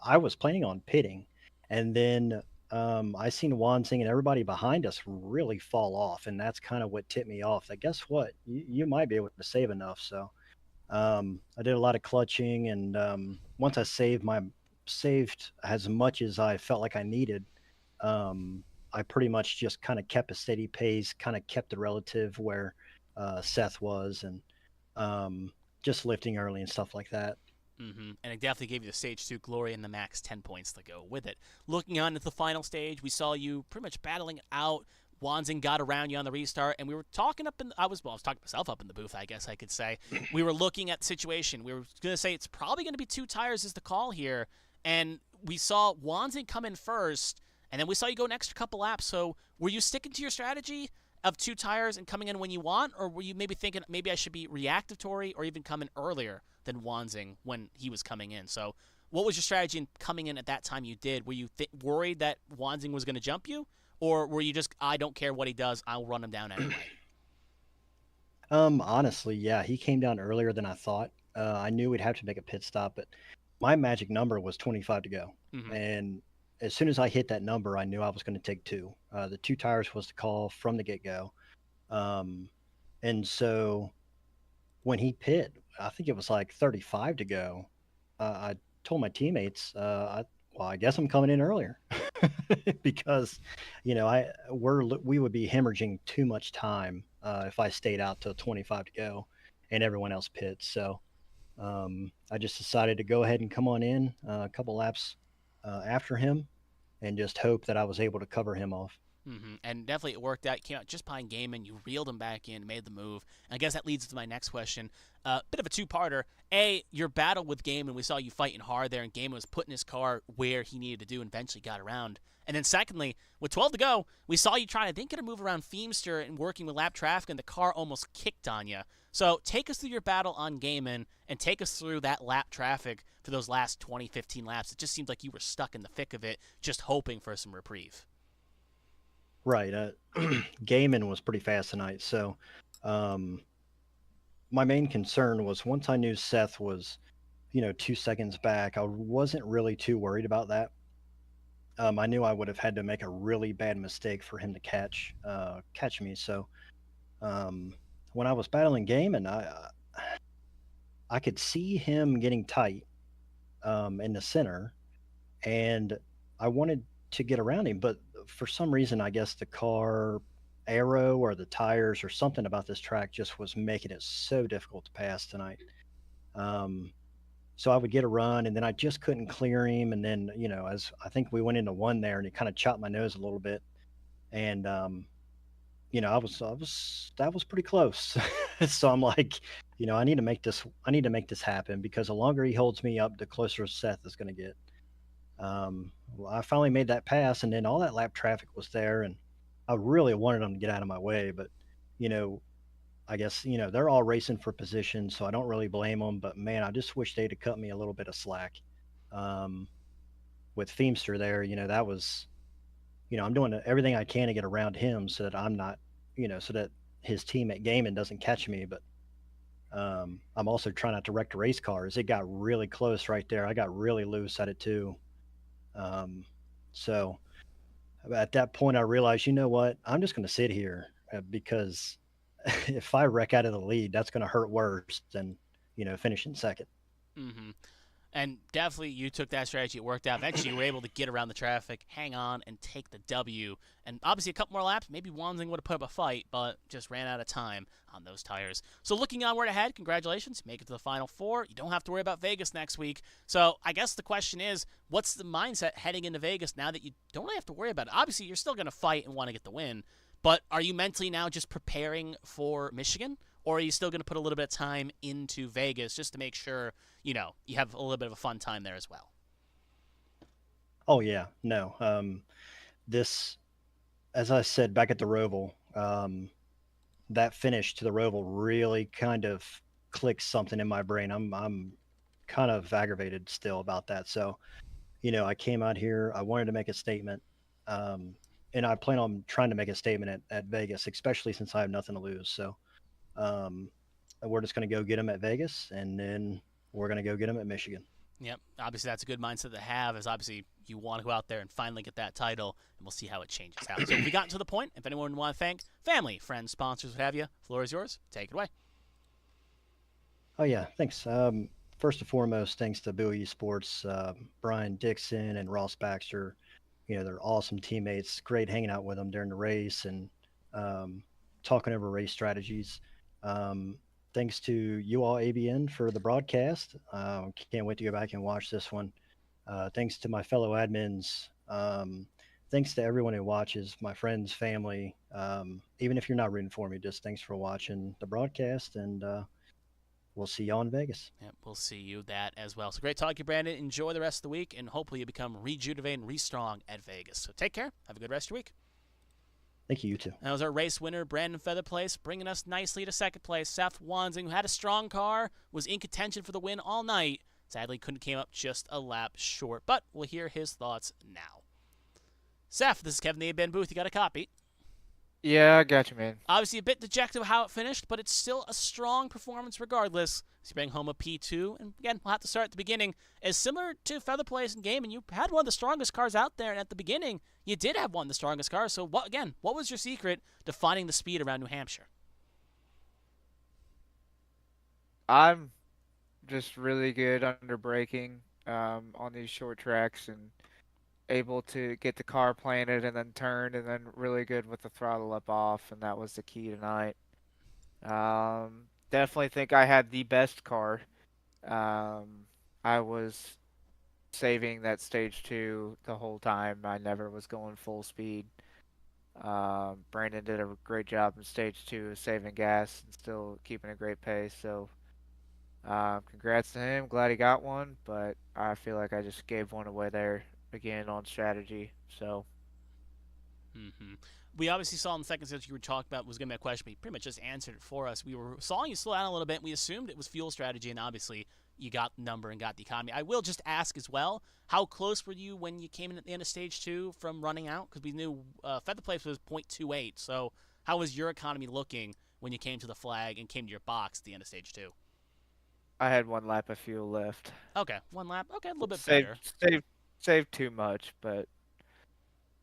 I was planning on pitting, and then I seen Wanzing and everybody behind us really fall off, and that's kind of what tipped me off. That guess what, you might be able to save enough. So I did a lot of clutching, and once I saved as much as I felt like I needed, I pretty much just kind of kept a steady pace, kind of kept the relative where Seth was, and just lifting early and stuff like that. And it definitely gave you the stage two glory and the max 10 points to go with it. Looking on at the final stage, we saw you pretty much battling it out. Wanzing got around you on the restart, and we were talking up in. I was talking myself up in the booth, I guess I could say. We were looking at the situation. We were going to say it's probably going to be 2 tires is the call here, and we saw Wanzing come in first, and then we saw you go an extra couple laps. So were you sticking to your strategy of 2 tires and coming in when you want, or were you maybe thinking maybe I should be reactive Tory or even coming earlier than Wanzing when he was coming in? So what was your strategy in coming in at that time you did? Were you worried that Wanzing was going to jump you? Or were you just, I don't care what he does, I'll run him down anyway? Honestly, yeah, he came down earlier than I thought. I knew we'd have to make a pit stop, but my magic number was 25 to go. Mm-hmm. And as soon as I hit that number, I knew I was going to take two. The 2 tires was the call from the get go. Um, and so when he pit, I think it was like 35 to go. I told my teammates, well, I guess I'm coming in earlier because, we would be hemorrhaging too much time if I stayed out till 25 to go, and everyone else pits. So I just decided to go ahead and come on in a couple laps after him, and just hope that I was able to cover him off. And definitely it worked out. You came out just behind Gaiman. You reeled him back in, made the move. And I guess that leads to my next question. Bit of a two-parter. A, your battle with Gaiman, we saw you fighting hard there, and Gaiman was putting his car where he needed to do and eventually got around. And then secondly, with 12 to go, we saw you trying to think get a move around Feemster and working with lap traffic, and the car almost kicked on you. So take us through your battle on Gaiman and take us through that lap traffic for those last 20, 15 laps. It just seemed like you were stuck in the thick of it, just hoping for some reprieve. Right. Gaiman was pretty fast tonight. So um, my main concern was once I knew Seth was, 2 seconds back, I wasn't really too worried about that. I knew I would have had to make a really bad mistake for him to catch me. So um, when I was battling Gaiman, I could see him getting tight in the center, and I wanted to get around him, but for some reason, I guess the car aero or the tires or something about this track just was making it so difficult to pass tonight. Um, so I would get a run, and then I just couldn't clear him. And then, as I think we went into one there, and it kind of chopped my nose a little bit. And that was pretty close. So I'm like, I need to make this happen, because the longer he holds me up, the closer Seth is going to get. Well, I finally made that pass, and then all that lap traffic was there, and I really wanted them to get out of my way. But, you know, I guess they're all racing for position, so I don't really blame them. But man, I just wish they'd have cut me a little bit of slack. Um, with Feemster there, that was, I'm doing everything I can to get around him so that I'm not, so that his teammate Gaiman doesn't catch me. But I'm also trying not to wreck the race cars. It got really close right there. I got really loose at it too. So at that point, I realized, you know what? I'm just going to sit here because if I wreck out of the lead, that's going to hurt worse than, finishing second. Mm-hmm. And definitely you took that strategy. It worked out. Eventually you were able to get around the traffic, hang on, and take the W. And obviously a couple more laps, maybe Wanzing would have put up a fight, but just ran out of time on those tires. So looking onward ahead, congratulations. Make it to the Final Four. You don't have to worry about Vegas next week. So I guess the question is, what's the mindset heading into Vegas now that you don't really have to worry about it? Obviously you're still going to fight and want to get the win, but are you mentally now just preparing for Michigan? Or are you still going to put a little bit of time into Vegas just to make sure, you have a little bit of a fun time there as well? Oh yeah, no. This, as I said back at the Roval, that finish to the Roval really kind of clicked something in my brain. I'm kind of aggravated still about that. So, I came out here. I wanted to make a statement, and I plan on trying to make a statement at Vegas, especially since I have nothing to lose. So, um, we're just going to go get them at Vegas, and then we're going to go get them at Michigan. Yep. Obviously, that's a good mindset to have, is obviously you want to go out there and finally get that title, and we'll see how it changes out. So we got to the point. If anyone want to thank family, friends, sponsors, what have you, floor is yours. Take it away. Oh yeah, thanks. First and foremost, thanks to Bowie Sports, Brian Dixon and Ross Baxter. They're awesome teammates. Great hanging out with them during the race and um, talking over race strategies. Um, Thanks to you all, ABN, for the broadcast. Can't wait to go back and watch this one. Thanks to my fellow admins. Thanks to everyone who watches, my friends, family. Even if you're not rooting for me, just thanks for watching the broadcast, and we'll see y'all in Vegas. Yep, we'll see you that as well. So great talking to you, Brandon. Enjoy the rest of the week, and hopefully you become rejuvenated and re-strong at Vegas. So take care. Have a good rest of your week. Thank you, you too. That was our race winner, Brandon Featherplace, bringing us nicely to second place. Seth Wanzing, who had a strong car, was in contention for the win all night. Sadly, couldn't came up just a lap short, but we'll hear his thoughts now. Seth, this is Kevin the Ben Booth. You got a copy? Yeah, I got you, man. Obviously a bit dejected of how it finished, but it's still a strong performance regardless. So you bring home a P2, and again, we'll have to start at the beginning. As similar to Featherplace and Game, and you had one of the strongest cars out there, and at the beginning, you did have one of the strongest cars. So what was your secret to finding the speed around New Hampshire? I'm just really good under braking on these short tracks and able to get the car planted and then turned and then really good with the throttle up off, and that was the key tonight. Definitely think I had the best car. I was saving that stage 2 the whole time. I never was going full speed. Brandon did a great job in stage 2 saving gas and still keeping a great pace. So congrats to him. Glad he got one, but I feel like I just gave one away there again on strategy. So We obviously saw in the second set you were talking about was going to be a question, but you pretty much just answered it for us. We were sawing you slow down a little bit. We assumed it was fuel strategy, and obviously you got the number and got the economy. I will just ask as well, how close were you when you came in at the end of stage 2 from running out? Because we knew Featherplace was 0.28, so how was your economy looking when you came to the flag and came to your box at the end of stage 2? I had 1 lap of fuel left. Okay, 1 lap. Okay, a little bit better. Saved too much, but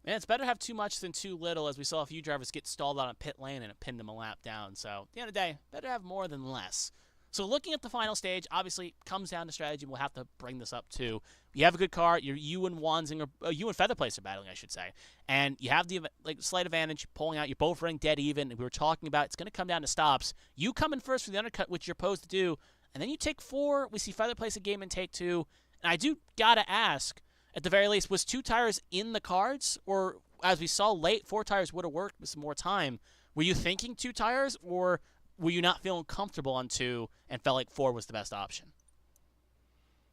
And it's better to have too much than too little, as we saw a few drivers get stalled out on pit lane and it pinned them a lap down. So at the end of the day, better have more than less. So looking at the final stage, obviously comes down to strategy. We'll have to bring this up too. You have a good car. You and Wanzing, or you and Featherplace are battling, I should say, and you have the slight advantage pulling out. You're both running dead even. We were talking about it's going to come down to stops. You come in first for the undercut, which you're supposed to do, and then you take 4. We see Featherplace a game and take 2. And I do gotta ask, at the very least, was 2 tires in the cards, or as we saw late, 4 tires would have worked with some more time. Were you thinking 2 tires, or were you not feeling comfortable on 2 and felt like 4 was the best option?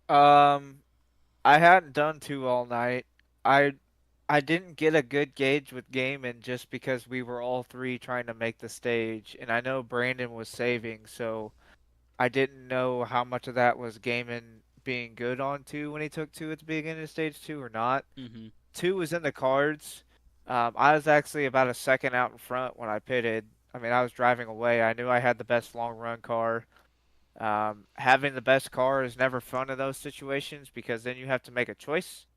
I hadn't done 2 all night. I didn't get a good gauge with Gaiman just because we were all 3 trying to make the stage, and I know Brandon was saving, so I didn't know how much of that was Gaiman being good on 2 when he took 2 at the beginning of stage 2 or not. 2 was in the cards. I was actually about a second out in front when I pitted. I mean, I was driving away. I knew I had the best long run car. Having the best car is never fun in those situations because then you have to make a choice.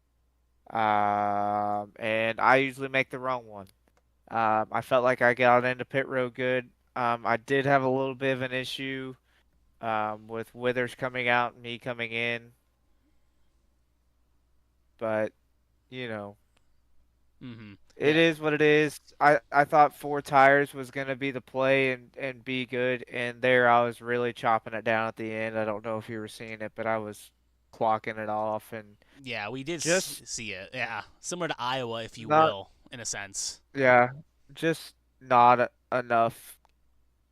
And I usually make the wrong one. I felt like I got into pit road good. I did have a little bit of an issue with Withers coming out and me coming in. but you know, Mm-hmm. it is what it is. I thought 4 tires was gonna be the play and be good, and there I was really chopping it down at the end. I don't know if you were seeing it, but I was clocking it off and Yeah, we did just see it. Yeah, similar to Iowa, if you not, will, in a sense. yeah, just not enough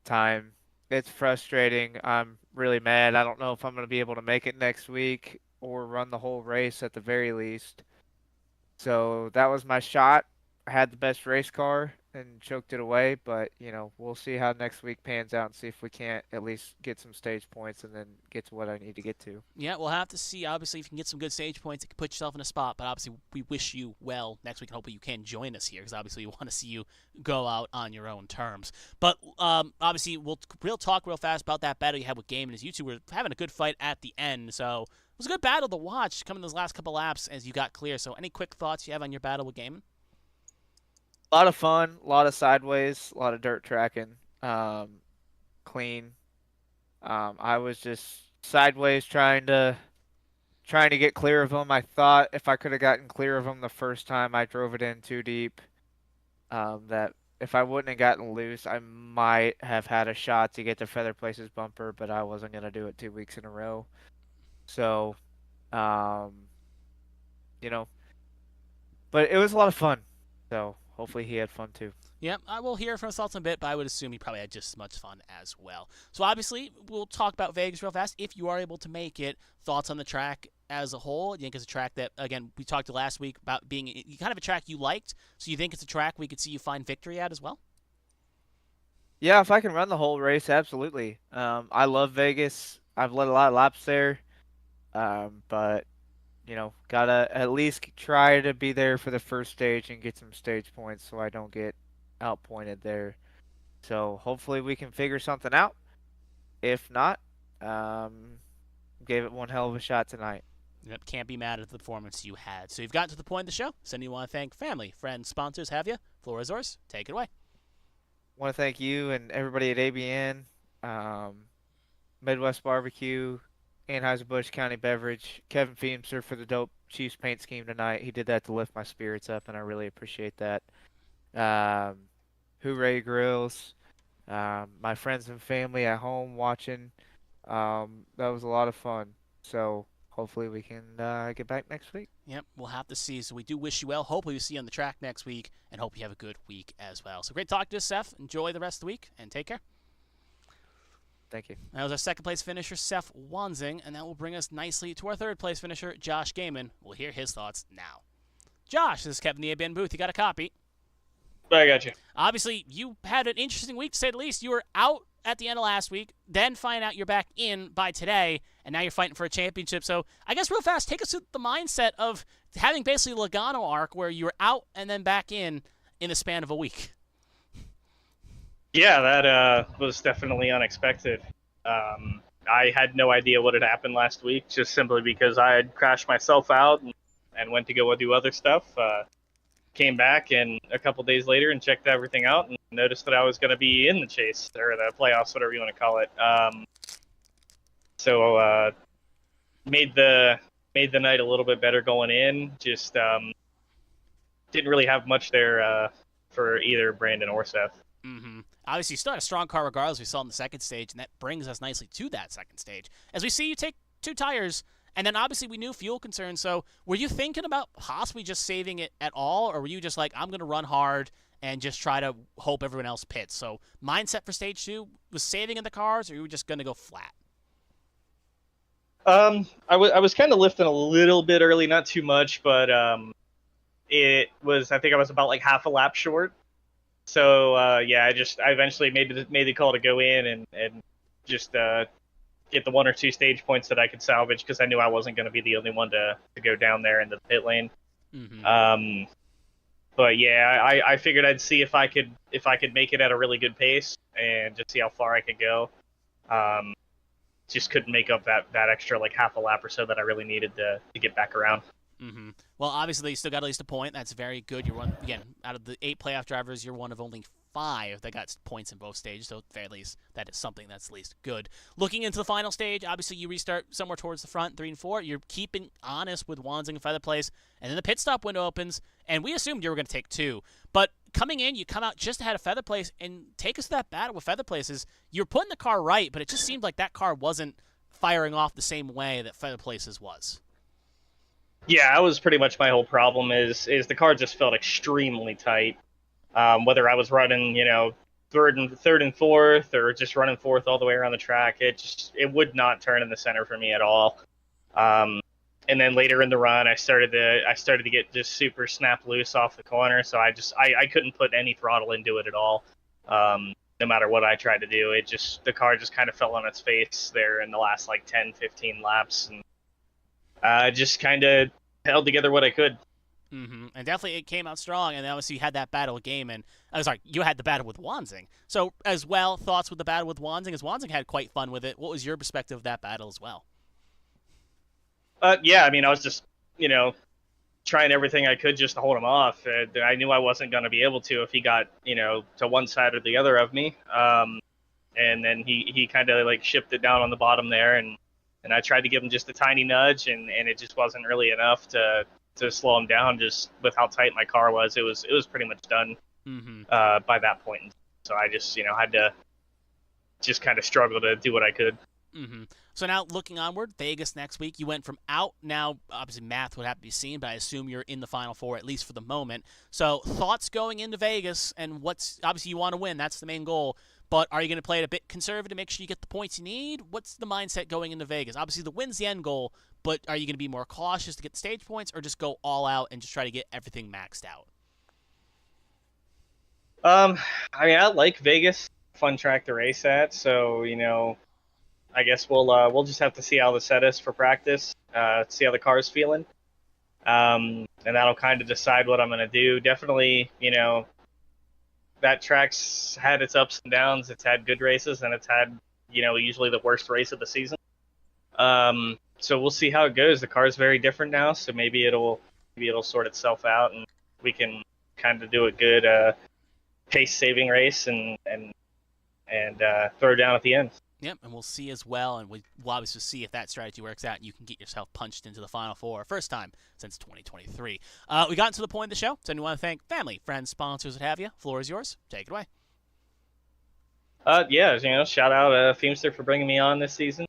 time. It's frustrating. I'm really mad. I don't know if I'm gonna be able to make it next week or run the whole race at the very least. So that was my shot. I had the best race car and choked it away, but we'll see how next week pans out and see if we can't at least get some stage points and then get to what I need to get to. Yeah, we'll have to see. Obviously, if you can get some good stage points, it can put yourself in a spot. But obviously, we wish you well next week, and hopefully you can join us here because obviously we want to see you go out on your own terms. But obviously, we'll talk real fast about that battle you had with Game and his YouTube. We're having a good fight at the end, so it was a good battle to watch coming those last couple laps as you got clear. So, any quick thoughts you have on your battle with Game? A lot of fun, a lot of sideways, a lot of dirt tracking, clean. I was just sideways trying to get clear of them. I thought if I could have gotten clear of them the first time I drove it in too deep, that if I wouldn't have gotten loose, I might have had a shot to get the Feather Places bumper, but I wasn't going to do it 2 weeks in a row. So, um, you know, but it was a lot of fun. So hopefully he had fun too. Yeah, I will hear from his thoughts in a bit, but I would assume he probably had just as much fun as well. So obviously, we'll talk about Vegas real fast. If you are able to make it, thoughts on the track as a whole? You think it's a track that, again, we talked last week about being kind of a track you liked, so you think it's a track we could see you find victory at as well? Yeah, if I can run the whole race, absolutely. I love Vegas. I've led a lot of laps there, but gotta at least try to be there for the first stage and get some stage points so I don't get outpointed there. So hopefully we can figure something out. If not, gave it one hell of a shot tonight. Yep, can't be mad at the performance you had. So you've gotten to the point of the show. So you want to thank family, friends, sponsors, have you? Floor is yours. Take it away. Want to thank you and everybody at ABN, Midwest Barbecue, Anheuser-Busch County Beverage, Kevin Feemster for the dope Chiefs paint scheme tonight. He did that to lift my spirits up, and I really appreciate that. Hooray Grills, my friends and family at home watching. That was a lot of fun. So hopefully we can get back next week. Yep, we'll have to see. So we do wish you well. Hopefully we see you on the track next week, and hope you have a good week as well. So great talking to us, Seth. Enjoy the rest of the week, and take care. Thank you. That was our second place finisher, Seth Wanzing, and that will bring us nicely to our third place finisher, Josh Gaiman. We'll hear his thoughts now. Josh, this is Kevin the ABN booth. You got a copy? I got you. Obviously, you had an interesting week, to say the least. You were out at the end of last week, then find out you're back in by today, and now you're fighting for a championship. So I guess real fast, take us through the mindset of having basically Logano arc where you were out and then back in the span of a week. Yeah, that was definitely unexpected. I had no idea what had happened last week, just simply because I had crashed myself out and went to go do other stuff. Came back and a couple days later and checked everything out and noticed that I was going to be in the chase or the playoffs, whatever you want to call it. So made the night a little bit better going in. Just didn't really have much there for either Brandon or Seth. Mm-hmm. Obviously, you still had a strong car regardless. We saw in the second stage, and that brings us nicely to that second stage. As we see you take 2 tires, and then obviously we knew fuel concerns. So were you thinking about possibly just saving it at all, or were you just like, I'm going to run hard and just try to hope everyone else pits? So mindset for stage 2 was saving in the cars, or you were just going to go flat? I was kind of lifting a little bit early, not too much, but I think I was about like half a lap short. So I eventually made the call to go in and just get the 1 or 2 stage points that I could salvage because I knew I wasn't going to be the only one to go down there into the pit lane. Mm-hmm. But yeah, I figured I'd see if I could make it at a really good pace and just see how far I could go. Just couldn't make up that extra like half a lap or so that I really needed to get back around. Mm-hmm. Well, obviously, you still got at least a point. That's very good. You're one, again, out of the 8 playoff drivers, you're one of only 5 that got points in both stages, so at the very least, that is something that's at least good. Looking into the final stage, obviously you restart somewhere towards the front, 3 and 4. You're keeping honest with Wanzing and Feather Place, and then the pit stop window opens, and we assumed you were going to take 2. But coming in, you come out just ahead of Feather Place, and take us to that battle with Feather Places. You're putting the car right, but it just seemed like that car wasn't firing off the same way that Feather Places was. Yeah, that was pretty much my whole problem. Is the car just felt extremely tight. Whether I was running, third and fourth, or just running fourth all the way around the track, it would not turn in the center for me at all. And then later in the run, I started to get just super snap loose off the corner, so I couldn't put any throttle into it at all. No matter what I tried to do, the car just kind of fell on its face there in the last like 10, 15 laps, and just kind of held together what I could. Mm-hmm. And definitely it came out strong, and obviously you had that battle with Gaiman. You had the battle with Wanzing. So as well, thoughts with the battle with Wanzing, as Wanzing had quite fun with it. What was your perspective of that battle as well? Yeah, I mean, I was just, trying everything I could just to hold him off. I knew I wasn't going to be able to if he got, to one side or the other of me. And then he kind of like shipped it down on the bottom there, and I tried to give him just a tiny nudge, and it just wasn't really enough to slow him down. Just with how tight my car was, it was pretty much done by that point. So I just had to just kind of struggle to do what I could. Mm-hmm. So now looking onward, Vegas next week. You went from out. Now obviously math would have to be seen, but I assume you're in the Final Four at least for the moment. So thoughts going into Vegas, and obviously you want to win. That's the main goal. But are you going to play it a bit conservative, make sure you get the points you need? What's the mindset going into Vegas? Obviously the win's the end goal, but are you going to be more cautious to get the stage points, or just go all out and just try to get everything maxed out? I mean, I like Vegas, fun track to race at. So I guess we'll just have to see how the set is for practice, see how the car's feeling, and that'll kind of decide what I'm going to do. Definitely, that track's had its ups and downs. It's had good races, and it's had, usually the worst race of the season. So we'll see how it goes. The car's very different now, so maybe it'll sort itself out, and we can kind of do a good pace-saving race and throw down at the end. Yep, and we'll see as well, and we'll obviously see if that strategy works out and you can get yourself punched into the Final Four, first time since 2023. We got to the point of the show, so we want to thank family, friends, sponsors, what have you. Floor is yours. Take it away. Yeah, shout out Feemster for bringing me on this season.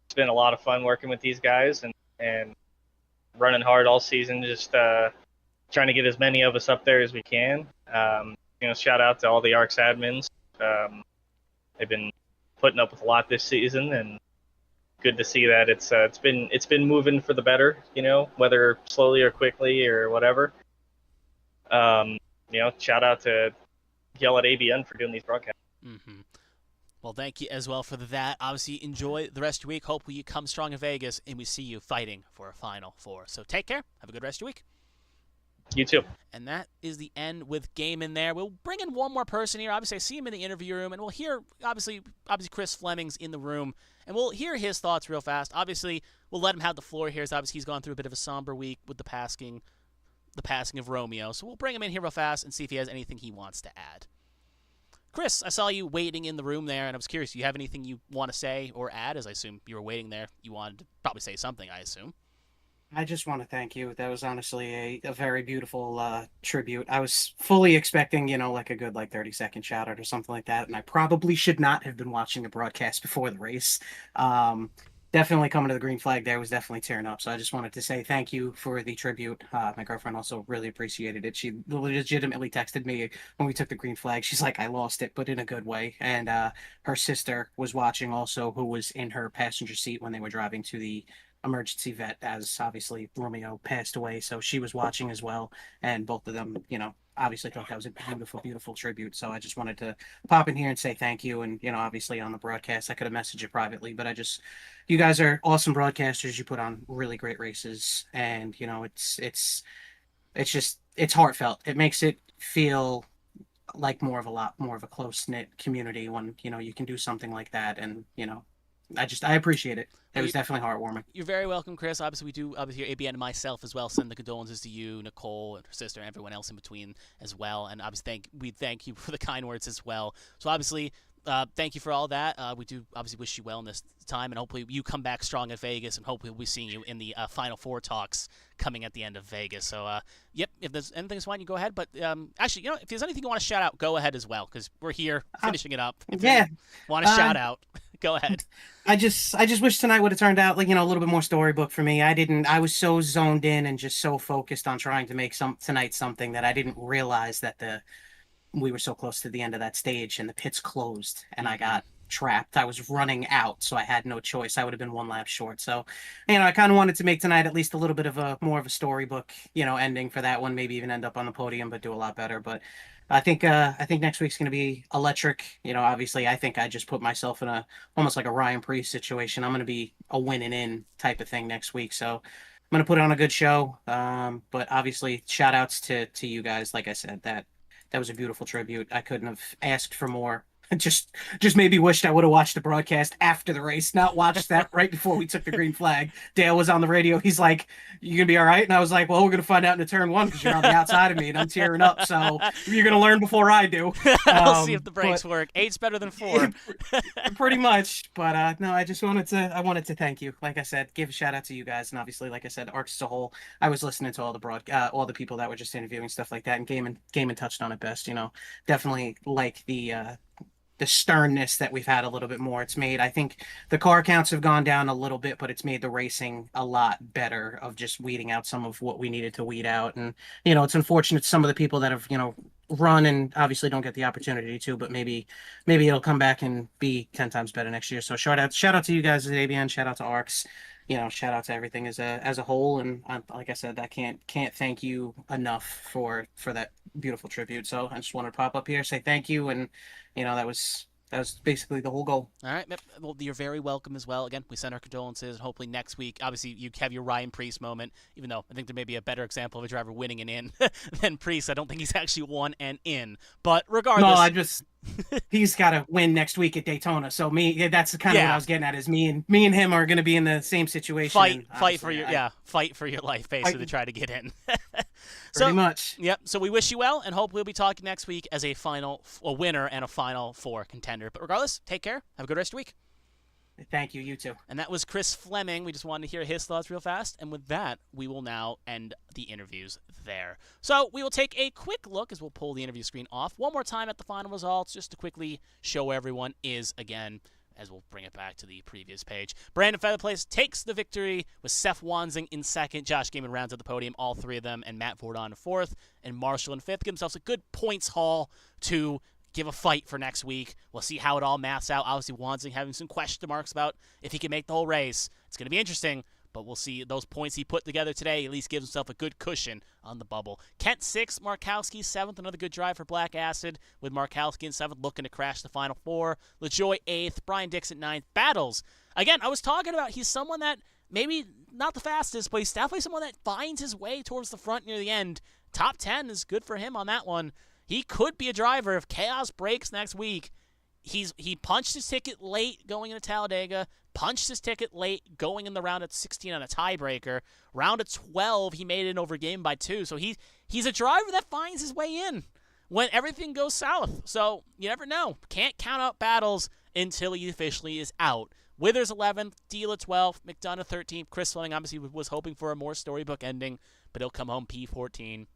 It's been a lot of fun working with these guys and running hard all season, just trying to get as many of us up there as we can. Shout out to all the ARCS admins. They've been putting up with a lot this season, and good to see that it's been moving for the better, whether slowly or quickly or whatever. Shout out to Yell at ABN for doing these broadcasts. Mm-hmm. Well, thank you as well for that. Obviously, enjoy the rest of your week. Hopefully you come strong in Vegas, and we see you fighting for a Final Four. So take care. Have a good rest of your week. You too. And that is the end with Game in there. We'll bring in one more person here. Obviously, I see him in the interview room, and we'll hear, obviously Chris Fleming's in the room, and we'll hear his thoughts real fast. Obviously, we'll let him have the floor here, as obviously he's gone through a bit of a somber week with the passing of Romeo. So we'll bring him in here real fast and see if he has anything he wants to add. Chris, I saw you waiting in the room there, and I was curious, do you have anything you want to say or add? As I assume you were waiting there, you wanted to probably say something, I assume. I just want to thank you. That was honestly a very beautiful tribute. I was fully expecting, like a good 30-second shout out or something like that, and I probably should not have been watching the broadcast before the race. Definitely coming to the green flag there was definitely tearing up. So I just wanted to say thank you for the tribute. My girlfriend also really appreciated it. She legitimately texted me when we took the green flag. She's like, I lost it, but in a good way. And her sister was watching also, who was in her passenger seat when they were driving to the emergency vet, as obviously Romeo passed away. So she was watching as well. And both of them, obviously thought that was a beautiful tribute. So I just wanted to pop in here and say thank you. And, obviously on the broadcast, I could have messaged you privately, but you guys are awesome broadcasters. You put on really great races, and, it's heartfelt. It makes it feel like a lot more of a close knit community when, you can do something like that. And, I appreciate it. It Well, was definitely heartwarming. You're very welcome, Chris. Obviously, we do, obviously, here, ABN and myself as well, send the condolences to you, Nicole, and her sister, and everyone else in between as well. And obviously, we thank you for the kind words as well. So, obviously, thank you for all that. We do obviously wish you well in this time, and hopefully you come back strong at Vegas, and hopefully we'll be seeing you in the Final Four talks coming at the end of Vegas. So, yep, if there's anything that's fine, you go ahead. But actually, if there's anything you want to shout out, go ahead as well, because we're here finishing it up. If Yeah. you want to shout out, go ahead. I just wish tonight would have turned out like, a little bit more storybook for me. I was so zoned in and just so focused on trying to make tonight something that I didn't realize that we were so close to the end of that stage and the pits closed and I got trapped. I was running out, so I had no choice. I would have been one lap short. So, I kind of wanted to make tonight at least a little bit of more of a storybook, ending for that one, maybe even end up on the podium, but do a lot better. But I think next week's going to be electric. Obviously, I think I just put myself in almost like a Ryan Preece situation. I'm going to be a winning in type of thing next week. So I'm going to put on a good show. But obviously, shout outs to you guys. Like I said, that was a beautiful tribute. I couldn't have asked for more. Just maybe wished I would have watched the broadcast after the race, not watched that right before we took the green flag. Dale was on the radio. He's like, "You gonna be all right?" And I was like, "Well, we're gonna find out in the turn one because you're on the outside of me and I'm tearing up. So you're gonna learn before I do." I'll see if the brakes work. 8's better than 4. Pretty much. But no, I wanted to thank you. Like I said, give a shout out to you guys, and obviously, like I said, ARCS as a whole. I was listening to all the people that were just interviewing stuff like that, and Gaiman touched on it best. Definitely like the sternness that we've had a little bit more. It's made, I think the car counts have gone down a little bit, but it's made the racing a lot better of just weeding out some of what we needed to weed out. And, it's unfortunate some of the people that have, run and obviously don't get the opportunity to, but maybe it'll come back and be 10 times better next year. So shout out to you guys at ABN, shout out to ARCS, shout out to everything as a whole. And like I said, I can't thank you enough for that beautiful tribute. So I just wanted to pop up here, say thank you. And, that was basically the whole goal. All right. Well, you're very welcome as well. Again, we send our condolences. And hopefully next week, obviously, you have your Ryan Preece moment, even though I think there may be a better example of a driver winning an in than Preece. I don't think he's actually won an in. But regardless. No, he's got to win next week at Daytona. So that's kind of what I was getting at is me and him are going to be in the same situation. Fight for your life, basically, to try to get in. Pretty much. Yep. So we wish you well, and hopefully we'll be talking next week as a winner and a Final Four contender. But regardless, take care. Have a good rest of your week. Thank you. You too. And that was Chris Fleming. We just wanted to hear his thoughts real fast. And with that, we will now end the interviews there. So we will take a quick look as we'll pull the interview screen off one more time at the final results, just to quickly show where everyone is again, as we'll bring it back to the previous page. Brandon Featherplace takes the victory with Seth Wanzing in second. Josh Gaiman rounds at the podium, all three of them, and Matt Fordon in fourth, and Marshall in fifth. Give themselves a good points haul to give a fight for next week. We'll see how it all maths out. Obviously, Wanzing having some question marks about if he can make the whole race. It's going to be interesting, but we'll see. Those points he put together today at least gives himself a good cushion on the bubble. Kent 6th, Markowski 7th. Another good drive for Black Acid with Markowski in 7th, looking to crash the Final Four. LaJoy 8th, Brian Dixon 9th. Battles. Again, I was talking about he's someone that maybe not the fastest, but he's definitely someone that finds his way towards the front near the end. Top 10 is good for him on that one. He could be a driver if chaos breaks next week. He punched his ticket late going into Talladega, punched his ticket late going in the round at 16 on a tiebreaker. Round of 12, he made it over game by 2. So he's a driver that finds his way in when everything goes south. So you never know. Can't count out Battles until he officially is out. Withers 11th, Dealer 12th, McDonough 13th. Chris Fleming obviously was hoping for a more storybook ending, but he'll come home P14.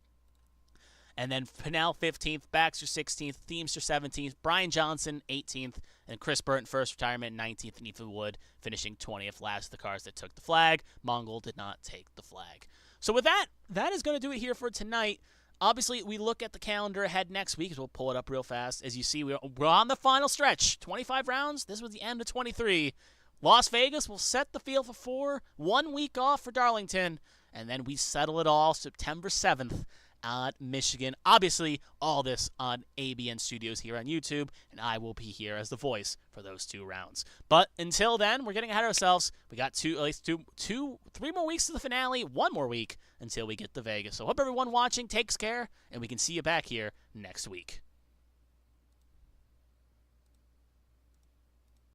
And then Pinnell 15th, Baxter 16th, Themster 17th, Brian Johnson 18th, and Chris Burton first retirement 19th, and Ethan Wood finishing 20th, last of the cars that took the flag. Mongol did not take the flag. So with that is going to do it here for tonight. Obviously, we look at the calendar ahead next week, as we'll pull it up real fast. As you see, we're on the final stretch. 25 rounds. This was the end of 23. Las Vegas will set the field for 4. 1 week off for Darlington. And then we settle it all September 7th. At Michigan. Obviously, all this on ABN Studios here on YouTube, and I will be here as the voice for those 2 rounds. But until then, we're getting ahead of ourselves. We got 3 more weeks to the finale, 1 more week until we get to Vegas. So hope everyone watching takes care, and we can see you back here next week.